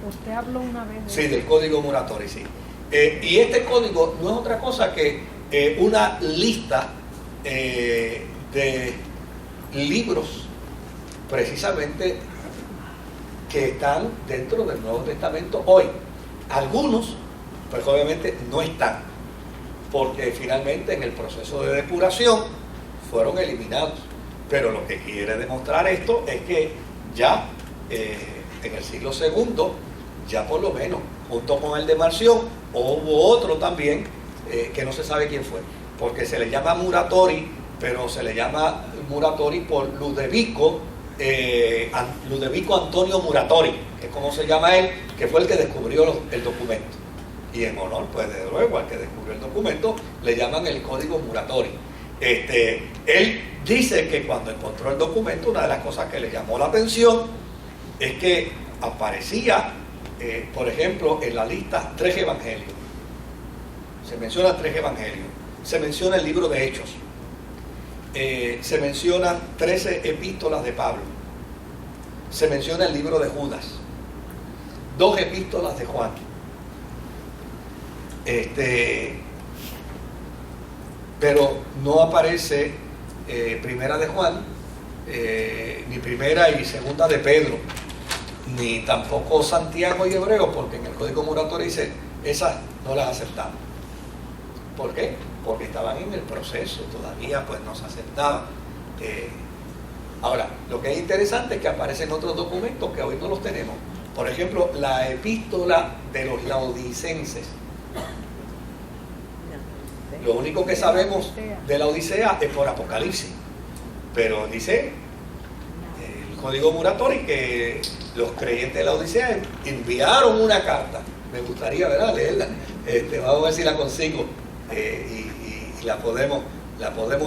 Usted habló una vez de Sí, del código Muratori, sí. Y este código no es otra cosa que una lista de libros, precisamente, que están dentro del Nuevo Testamento hoy. Algunos, pues obviamente no están, porque finalmente en el proceso de depuración fueron eliminados. Pero lo que quiere demostrar esto es que ya en el siglo II, ya por lo menos, junto con el de Marción, hubo otro también que no se sabe quién fue, porque se le llama Muratori, pero se le llama Muratori por Ludovico Antonio Muratori, que es como se llama él, que fue el que descubrió el documento. Y en honor, pues desde luego, al que descubrió el documento, le llaman el código Muratori. Él dice que cuando encontró el documento, una de las cosas que le llamó la atención es que aparecía, por ejemplo, en la lista 3 evangelios. Se menciona 3 evangelios. Se menciona el libro de Hechos. Se mencionan 13 epístolas de Pablo. Se menciona el libro de Judas. 2 epístolas de Juan. Pero no aparece primera de Juan, ni primera y segunda de Pedro, ni tampoco Santiago y Hebreo, porque en el código Muratori dice, esas no las aceptamos. ¿Por qué? Porque estaban en el proceso, todavía pues no se aceptaban. Ahora, lo que es interesante es que aparecen otros documentos que hoy no los tenemos. Por ejemplo, la epístola de los laodicenses. Lo único que sabemos de la Odisea es por Apocalipsis, pero dice el código Muratori que los creyentes de la Odisea enviaron una carta. Me gustaría, ¿verdad?, leerla. Vamos a ver si la consigo y la podemos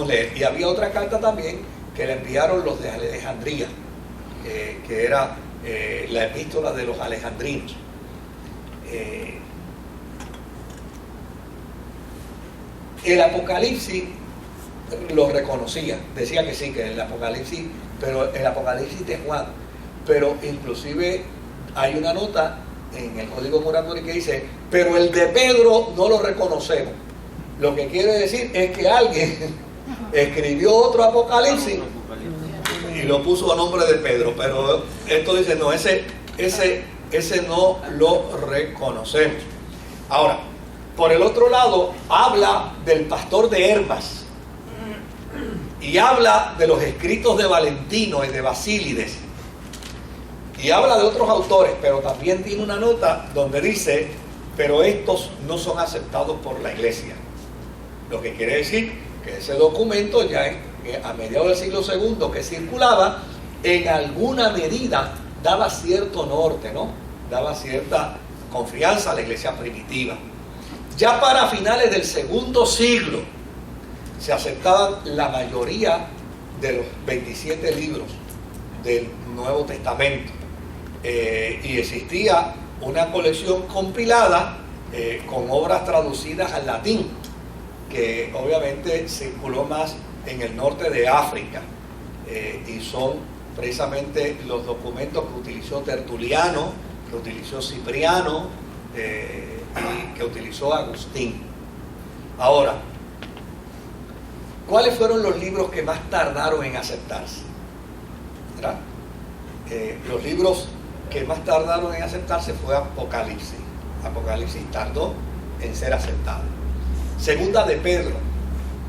leer. Y había otra carta también que le enviaron los de Alejandría, que era la epístola de los alejandrinos. El Apocalipsis lo reconocía, decía que sí, que el Apocalipsis, pero el Apocalipsis de Juan, pero inclusive hay una nota en el código Muratori que dice, pero el de Pedro no lo reconocemos. Lo que quiere decir es que alguien escribió otro Apocalipsis y lo puso a nombre de Pedro, pero esto dice, no, ese no lo reconocemos. Ahora, por el otro lado, habla del pastor de Hermas y habla de los escritos de Valentino y de Basílides y habla de otros autores, pero también tiene una nota donde dice, pero estos no son aceptados por la iglesia. Lo que quiere decir que ese documento ya a mediados del siglo II que circulaba, en alguna medida daba cierto norte, ¿no? Daba cierta confianza a la iglesia primitiva. Ya para finales del segundo siglo se aceptaban la mayoría de los 27 libros del Nuevo Testamento y existía una colección compilada con obras traducidas al latín, que obviamente circuló más en el norte de África y son precisamente los documentos que utilizó Tertuliano, que utilizó Cipriano y que utilizó Agustín. Ahora, ¿cuáles fueron los libros que más tardaron en aceptarse? ¿Verdad? Los libros que más tardaron en aceptarse fue Apocalipsis. Apocalipsis tardó en ser aceptado. Segunda de Pedro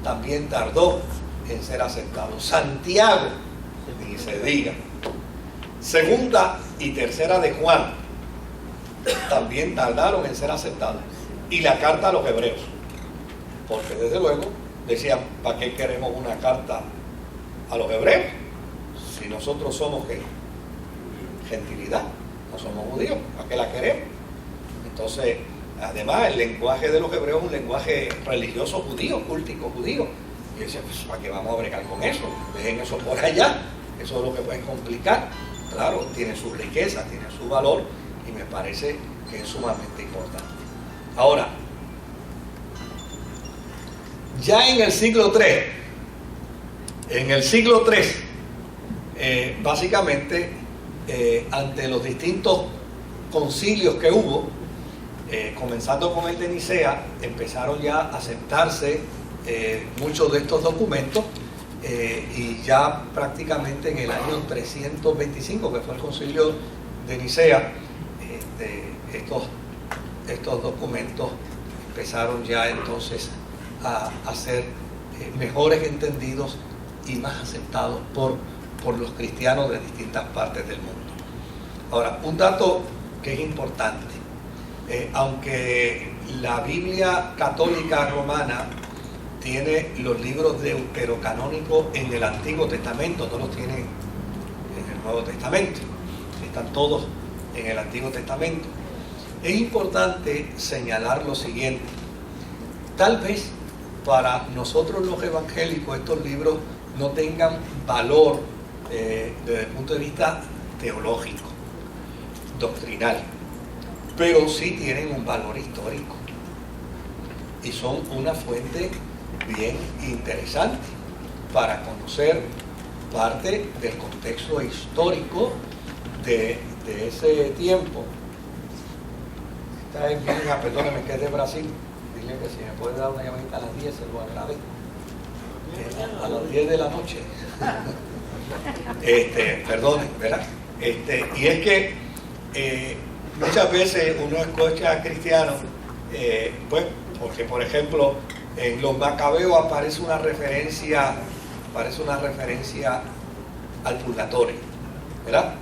también tardó en ser aceptado. Santiago, ni se diga. Segunda y tercera de Juan también tardaron en ser aceptados. Y la carta a los hebreos, porque desde luego decían, ¿para qué queremos una carta a los hebreos? Si nosotros somos ¿qué? Gentilidad, no somos judíos, ¿para qué la queremos? Entonces, además el lenguaje de los hebreos es un lenguaje religioso judío, cúltico judío, Y dice, pues, ¿para qué vamos a bregar con eso? Dejen eso por allá, eso es lo que puede complicar. Claro, tiene su riqueza, tiene su valor, y me parece que es sumamente importante. Ahora, ya en el siglo III, básicamente, ante los distintos concilios que hubo, comenzando con el de Nicea, empezaron ya a aceptarse muchos de estos documentos, y ya prácticamente en el año 325, que fue el concilio de Nicea, estos documentos empezaron ya entonces a ser mejores entendidos y más aceptados por los cristianos de distintas partes del mundo. Ahora, un dato que es importante, aunque la Biblia católica romana tiene los libros deuterocanónicos en el Antiguo Testamento, no los tiene en el Nuevo Testamento, están todos en el Antiguo Testamento. Es importante señalar lo siguiente: tal vez para nosotros los evangélicos estos libros no tengan valor desde el punto de vista teológico, doctrinal, pero sí tienen un valor histórico y son una fuente bien interesante para conocer parte del contexto histórico de ese tiempo. Esta es mi hija, perdóneme, que es de Brasil. Dile que si me puede dar una llamadita a las 10, se lo agradezco. A las 10 de la noche. Perdone, ¿verdad? Y es que muchas veces uno escucha a cristianos, pues, porque por ejemplo en los Macabeos aparece una referencia al purgatorio, ¿verdad?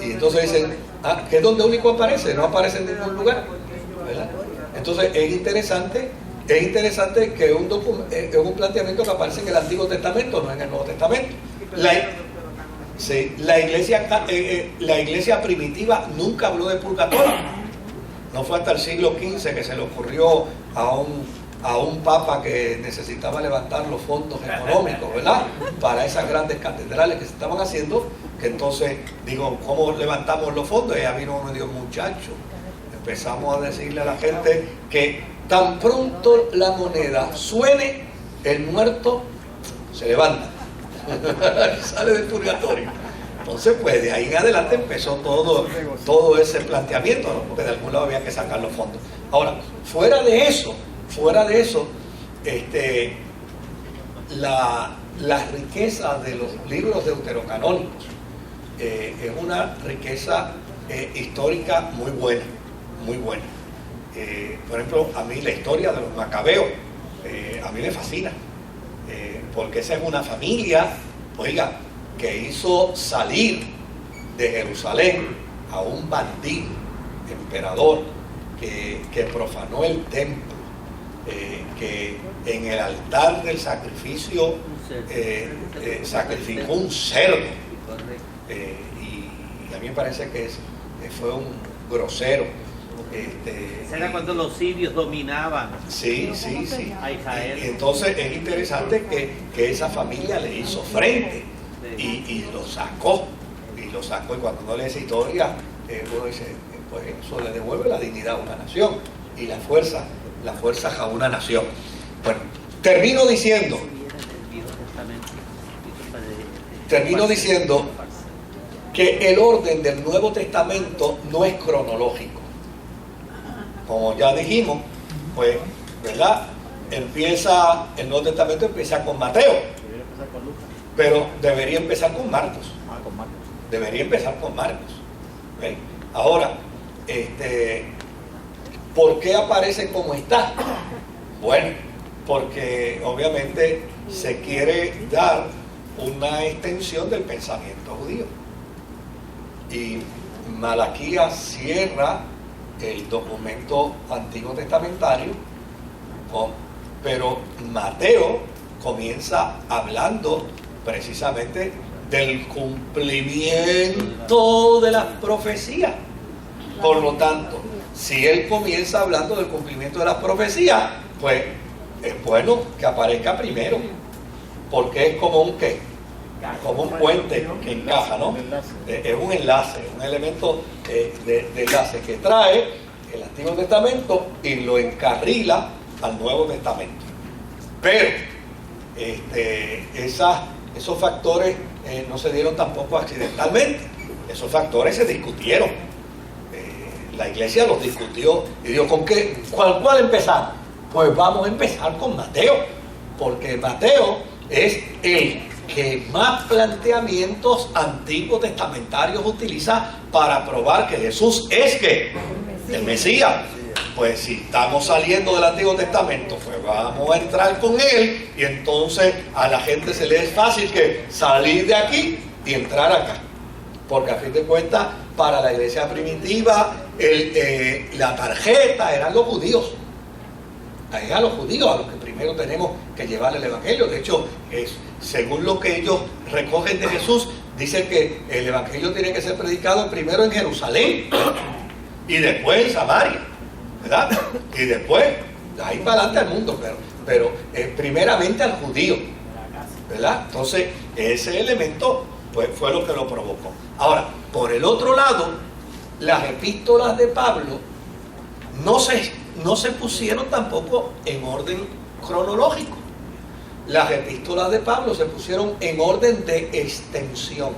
Y entonces dicen, que es donde único aparece, no aparece en ningún lugar, ¿verdad? Entonces es interesante que es un planteamiento que aparece en el Antiguo Testamento, no en el Nuevo Testamento. La iglesia primitiva nunca habló de purgatorio. No fue hasta el siglo XV que se le ocurrió a un papa que necesitaba levantar los fondos económicos, ¿verdad?, para esas grandes catedrales que se estaban haciendo, que entonces, digo, ¿cómo levantamos los fondos? Y ya vino uno y dijo, muchachos, empezamos a decirle a la gente que tan pronto la moneda suene, el muerto se levanta y sale del purgatorio. Entonces, pues de ahí en adelante empezó todo ese planteamiento, ¿no?, porque de algún lado había que sacar los fondos. Ahora, fuera de eso, la riqueza de los libros deuterocanónicos es una riqueza histórica muy buena, muy buena. Por ejemplo, a mí la historia de los Macabeos, a mí me fascina, porque esa es una familia, oiga, que hizo salir de Jerusalén a un bandido, emperador, que profanó el templo, que en el altar del sacrificio sacrificó un cerdo, y a mí me parece que fue un grosero. Era cuando los sirios dominaban. Sí. A Israel. Y entonces es interesante que esa familia le hizo frente y lo sacó, y cuando uno lee esa historia, uno dice, pues eso le devuelve la dignidad a una nación y la fuerza a una nación. Bueno, termino diciendo que el orden del Nuevo Testamento no es cronológico. Como ya dijimos, pues, ¿verdad? El Nuevo Testamento empieza con Mateo, pero debería empezar con Marcos. Debería empezar con Marcos. ¿Okay? Ahora, ¿por qué aparece como está? Bueno, porque obviamente se quiere dar una extensión del pensamiento judío. Y Malaquías cierra el documento antiguo testamentario, pero Mateo comienza hablando precisamente del cumplimiento de las profecías. Por lo tanto, si él comienza hablando del cumplimiento de las profecías, pues es bueno que aparezca primero porque es como un ¿qué? Como un puente que encaja, ¿no? Es un enlace, un elemento de enlace que trae el Antiguo Testamento y lo encarrila al Nuevo Testamento. Pero esos factores no se dieron tampoco accidentalmente. Esos factores se discutieron. La iglesia los discutió y dijo, ¿con qué? ¿Cuál empezamos? Pues vamos a empezar con Mateo, porque Mateo es el que más planteamientos antiguos testamentarios utiliza para probar que Jesús es ¿qué? El Mesías. Pues si estamos saliendo del Antiguo Testamento, pues vamos a entrar con él, y entonces a la gente se le es fácil que salir de aquí y entrar acá, porque a fin de cuentas para la iglesia primitiva la tarjeta eran los judíos. A los judíos a los que primero tenemos que llevar el evangelio. De hecho, según lo que ellos recogen de Jesús, dicen que el evangelio tiene que ser predicado primero en Jerusalén y después en Samaria, ¿verdad? Y después de ahí para adelante al mundo, pero primeramente al judío, ¿verdad? Entonces ese elemento pues fue lo que lo provocó. Ahora, por el otro lado, las epístolas de Pablo no se pusieron tampoco en orden cronológico. Las epístolas de Pablo se pusieron en orden de extensión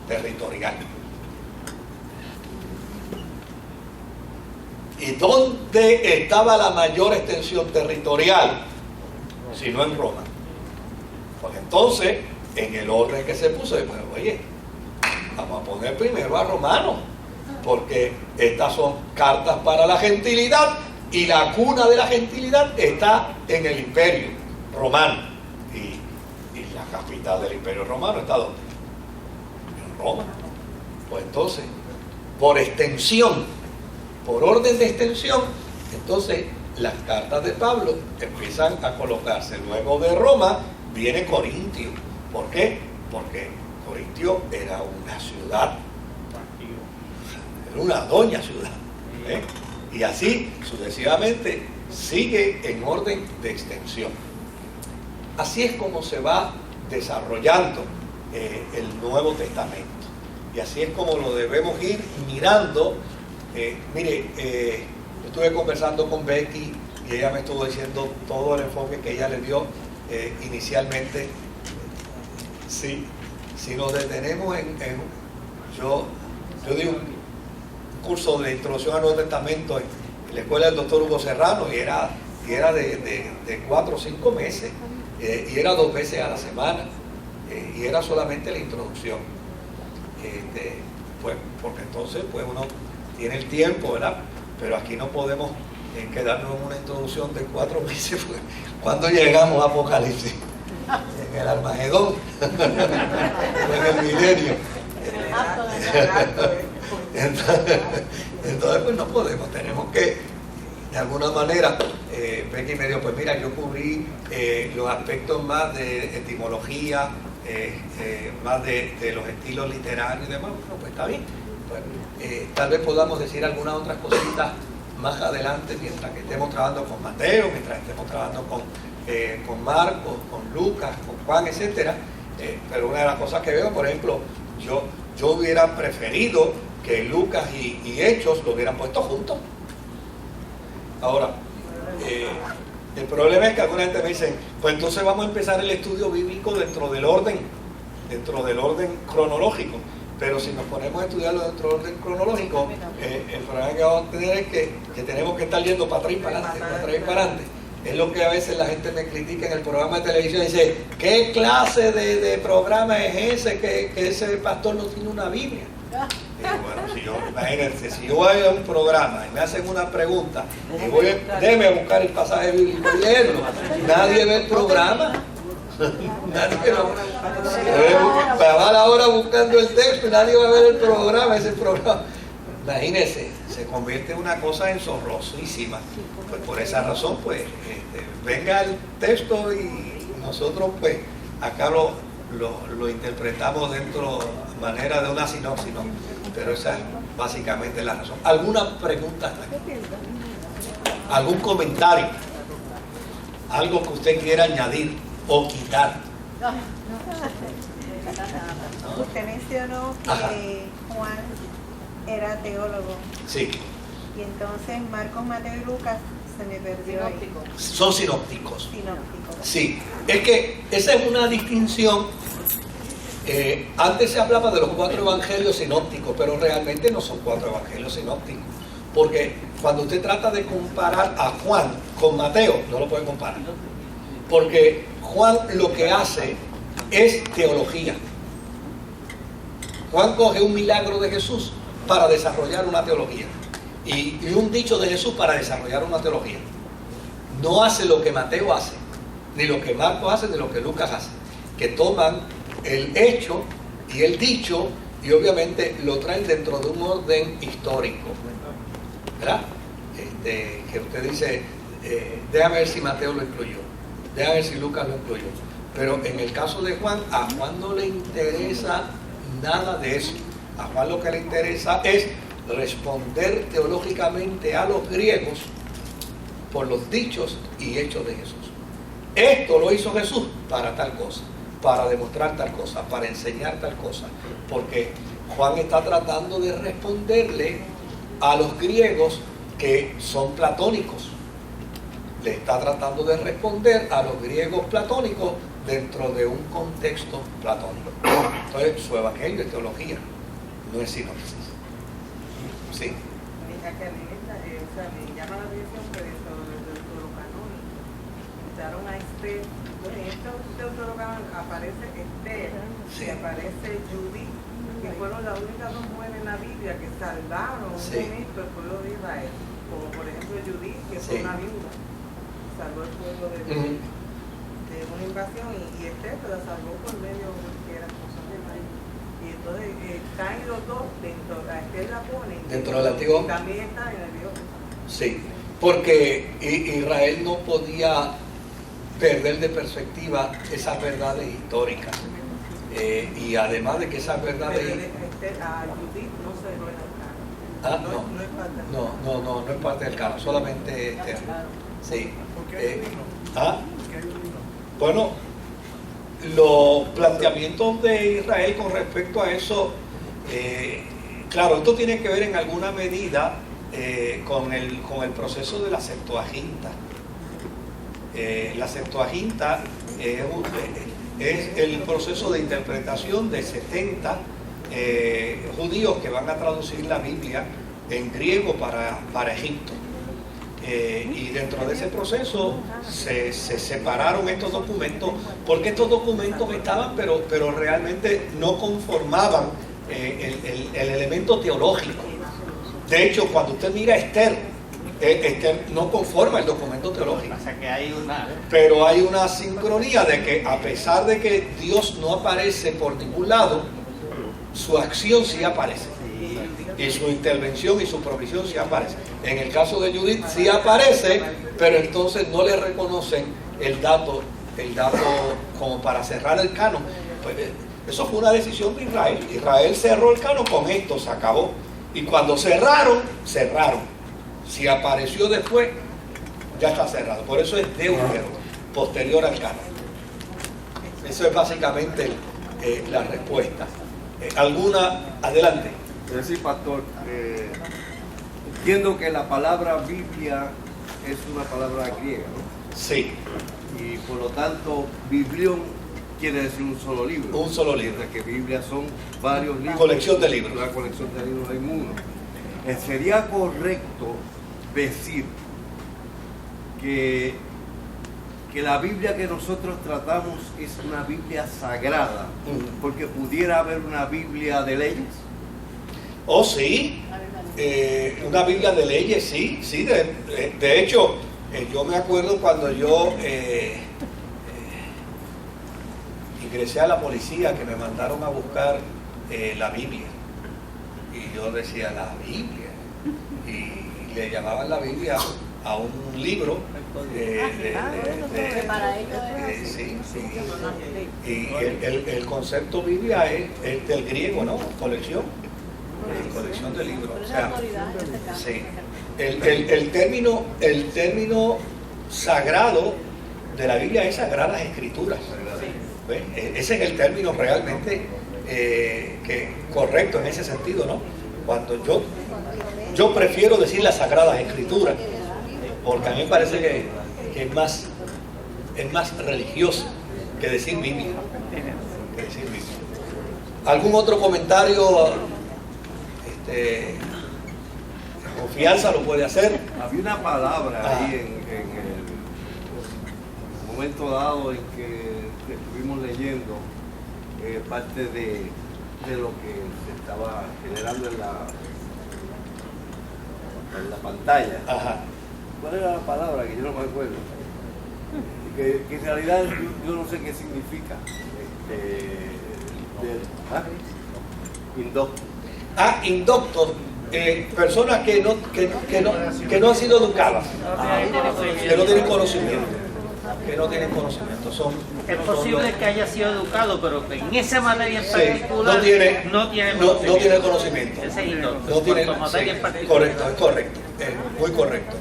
territorial. ¿Y dónde estaba la mayor extensión territorial? Si no en Roma. Pues entonces, en el orden que se puso, pues, oye, vamos a poner primero a Romanos, porque estas son cartas para la gentilidad, y la cuna de la gentilidad está en el Imperio Romano. Y la capital del Imperio Romano está ¿dónde? En Roma. Pues entonces, por extensión, por orden de extensión, entonces las cartas de Pablo empiezan a colocarse. Luego de Roma viene Corintio. ¿Por qué? Porque Corintio era una ciudad, era una doña ciudad, ¿eh? Y así sucesivamente sigue en orden de extensión. Así es como se va desarrollando el Nuevo Testamento, y así es como lo debemos ir mirando. Estuve conversando con Becky y ella me estuvo diciendo todo el enfoque que ella le dio inicialmente. Sí, si nos detenemos yo di un curso de introducción al Nuevo Testamento en la escuela del doctor Hugo Serrano, y era de 4 o 5 meses, y era 2 veces a la semana, y era solamente la introducción, pues, porque entonces pues uno tiene el tiempo, ¿verdad? Pero aquí no podemos quedarnos en una introducción de 4 meses, pues, cuando llegamos a Apocalipsis, en el Armagedón, en el milenio. Entonces pues no podemos, tenemos que de alguna manera. Becky me dijo, pues mira, yo cubrí los aspectos más de etimología, más de los estilos literarios y demás. Bueno, pues está bien. Pues, tal vez podamos decir algunas otras cositas más adelante, mientras que estemos trabajando con Mateo, mientras estemos trabajando con Marcos, con Lucas, con Juan, etcétera. Pero una de las cosas que veo, por ejemplo, yo hubiera preferido que Lucas y Hechos lo hubieran puesto juntos. Ahora, el problema es que alguna gente me dice, pues entonces vamos a empezar el estudio bíblico dentro del orden cronológico. Pero si nos ponemos a estudiarlo dentro del orden cronológico, el problema que vamos a tener es que tenemos que estar yendo para atrás y para adelante. Es lo que a veces la gente me critica en el programa de televisión y dice, ¿qué clase de programa es ese que ese pastor no tiene una Biblia? Bueno, imagínense, si yo voy a un programa y me hacen una pregunta y déjeme buscar el pasaje bíblico y leerlo, nadie ve el programa. Nadie va a la hora buscando el texto y nadie va a ver el programa, ese programa. Imagínense, se convierte en una cosa enzorrosísima. Pues por esa razón, pues, venga el texto y nosotros, pues, acá lo interpretamos dentro manera de una sinopsis, ¿no? Pero esa es básicamente la razón. ¿Alguna pregunta hasta aquí? ¿Algún comentario? ¿Algo que usted quiera añadir o quitar Usted mencionó Ajá. que Juan era teólogo Sí, y entonces Marcos, Mateo y Lucas se me perdió ahí. Sinóptico. son sinópticos. Sinóptico. Sí, es que esa es una distinción. Antes se hablaba de los 4 evangelios sinópticos, pero realmente no son 4 evangelios sinópticos. Porque cuando usted trata de comparar a Juan con Mateo, no lo puede comparar. Porque Juan lo que hace es teología. Juan coge un milagro de Jesús para desarrollar una teología. Y un dicho de Jesús para desarrollar una teología. No hace lo que Mateo hace, ni lo que Marcos hace, ni lo que Lucas hace. Que toman el hecho y el dicho y obviamente lo traen dentro de un orden histórico. ¿Verdad? Que usted dice, déjame ver si Mateo lo incluyó, déjame ver si Lucas lo incluyó. Pero en el caso de Juan, a Juan no le interesa nada de eso. A Juan lo que le interesa es responder teológicamente a los griegos por los dichos y hechos de Jesús. Esto lo hizo Jesús para tal cosa, para demostrar tal cosa, para enseñar tal cosa, porque Juan está tratando de responderle a los griegos que son platónicos. Le está tratando de responder a los griegos platónicos dentro de un contexto platónico. Entonces, su evangelio es teología, no es sinopsis. ¿Sí? Me llama la atención que dentro del deuterocanónico invitaron a Esther. Bueno, en este deuterocanónico aparece Esther Sí. y aparece Judith, que fueron las únicas 2 mujeres en la Biblia que salvaron un Sí. momento el pueblo de Israel. Como por ejemplo Judith, que fue Sí. una viuda, salvó el pueblo de una invasión, y Esther la salvó por medio de las cosas de María. Y entonces están los dos dentro, a Esther la ponen Dentro del Antiguo. y también está en el Viejo Testamento. Sí, porque Israel no podía perder de perspectiva esas verdades históricas. Y además de que esas Pero verdades... a Judith no se lo Ah, no, no. no es parte del No es parte del canon, solamente Esther. Sí. ¿Ah? Bueno, los planteamientos de Israel con respecto a eso, claro, esto tiene que ver en alguna medida con el proceso de la Septuaginta. La Septuaginta es el proceso de interpretación de 70 judíos que van a traducir la Biblia en griego para Egipto. Y dentro de ese proceso se separaron estos documentos, porque estos documentos estaban, pero realmente no conformaban el elemento teológico. De hecho, cuando usted mira Esther no conforma el documento teológico. Pasa que hay una... Pero hay una sincronía de que a pesar de que Dios no aparece por ningún lado, su acción sí aparece. Y su intervención y su provisión sí aparece. En el caso de Judith sí aparece, pero entonces no le reconocen el dato como para cerrar el canon. Pues, eso fue una decisión de Israel. Israel cerró el canon con esto, se acabó. Y cuando cerraron. Si apareció después, ya está cerrado. Por eso es Deutero, posterior al canon. Eso es básicamente la respuesta. ¿Alguna? Adelante. Es decir, pastor, entiendo que la palabra Biblia es una palabra griega, ¿no? Sí, Y por lo tanto, biblión quiere decir un solo libro. un solo libro. Mientras que Biblia son varios libros. Colección de libros. Una colección de libros en uno. Sería correcto decir que la Biblia que nosotros tratamos es una Biblia sagrada, porque pudiera haber una Biblia de leyes. Oh, sí. Una Biblia de leyes, sí. De hecho, yo me acuerdo cuando yo ingresé a la policía, que me mandaron a buscar la Biblia. Y yo decía, la Biblia. Y le llamaban la Biblia a un libro Para ellos sí. Y el concepto Biblia es del griego, ¿no? Colección de libros. Pero O es sea, autoridad en este caso. sí. El término sagrado de la Biblia es Sagradas Escrituras. Pues, ese es el término realmente correcto en ese sentido, ¿no? Cuando yo prefiero decir las Sagradas Escrituras, porque a mí me parece que es más religioso que decir Biblia. ¿Algún otro comentario? Confianza lo puede hacer. Había una palabra ahí en el momento dado en que estuvimos leyendo parte de lo que se estaba generando en la pantalla. Ajá. ¿Cuál era la palabra? Que yo no me acuerdo. Que en realidad yo no sé qué significa. Indocto. Indoctos, personas que no han sido educadas, que no tienen conocimiento. Es posible que haya sido educado, pero que en esa materia en Sí, particular no tiene conocimiento. Ese es indocto. No tiene, Por materia sí, en particular. correcto, es correcto, muy correcto.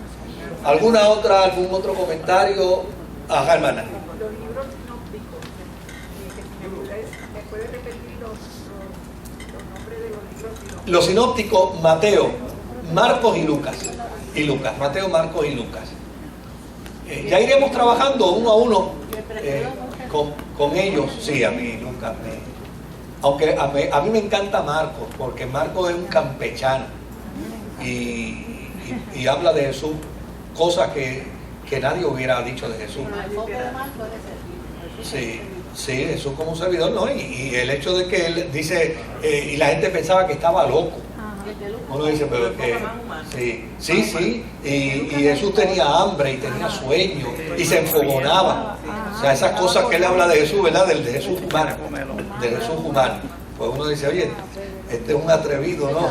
¿Algún otro comentario? Ajá, hermana. Los libros sinópticos, ¿me puede repetir los nombres de los libros sinópticos? Los sinópticos, Mateo, Marcos y Lucas. Mateo, Marcos y Lucas. Ya iremos trabajando uno a uno con ellos. Sí, a mí nunca aunque a mí me encanta Marcos, porque Marcos es un campechano y habla de Jesús, cosas que nadie hubiera dicho de Jesús. El enfoque de Marco es ese. Sí, Jesús como un servidor, ¿no? Y el hecho de que él dice, y la gente pensaba que estaba loco. Uno dice, pero que sí, y Jesús tenía hambre y tenía sueño y se enfogonaba. O sea, esas cosas que él habla de Jesús, ¿verdad? Del de Jesús humano, del Jesús humano. Pues uno dice, oye, este es un atrevido, ¿no?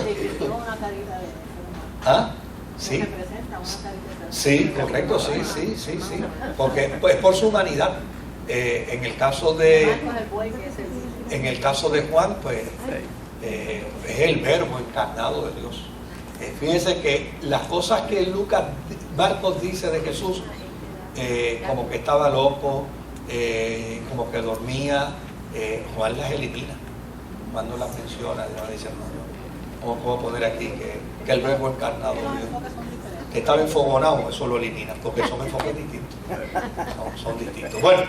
¿Ah? Sí. Sí, correcto, sí. Porque pues por su humanidad. En el caso de Juan, pues es el verbo encarnado de Dios. Fíjense que las cosas que Marcos dice de Jesús, como que estaba loco, como que dormía, Juan las elimina. Juan no las menciona, dice, no, ¿cómo poner aquí que el verbo encarnado de Dios? Que estaba enfogonado, eso lo elimina, porque son enfoques distintos. Son distintos. Bueno,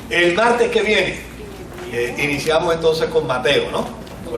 el martes que viene iniciamos entonces con Mateo, ¿no?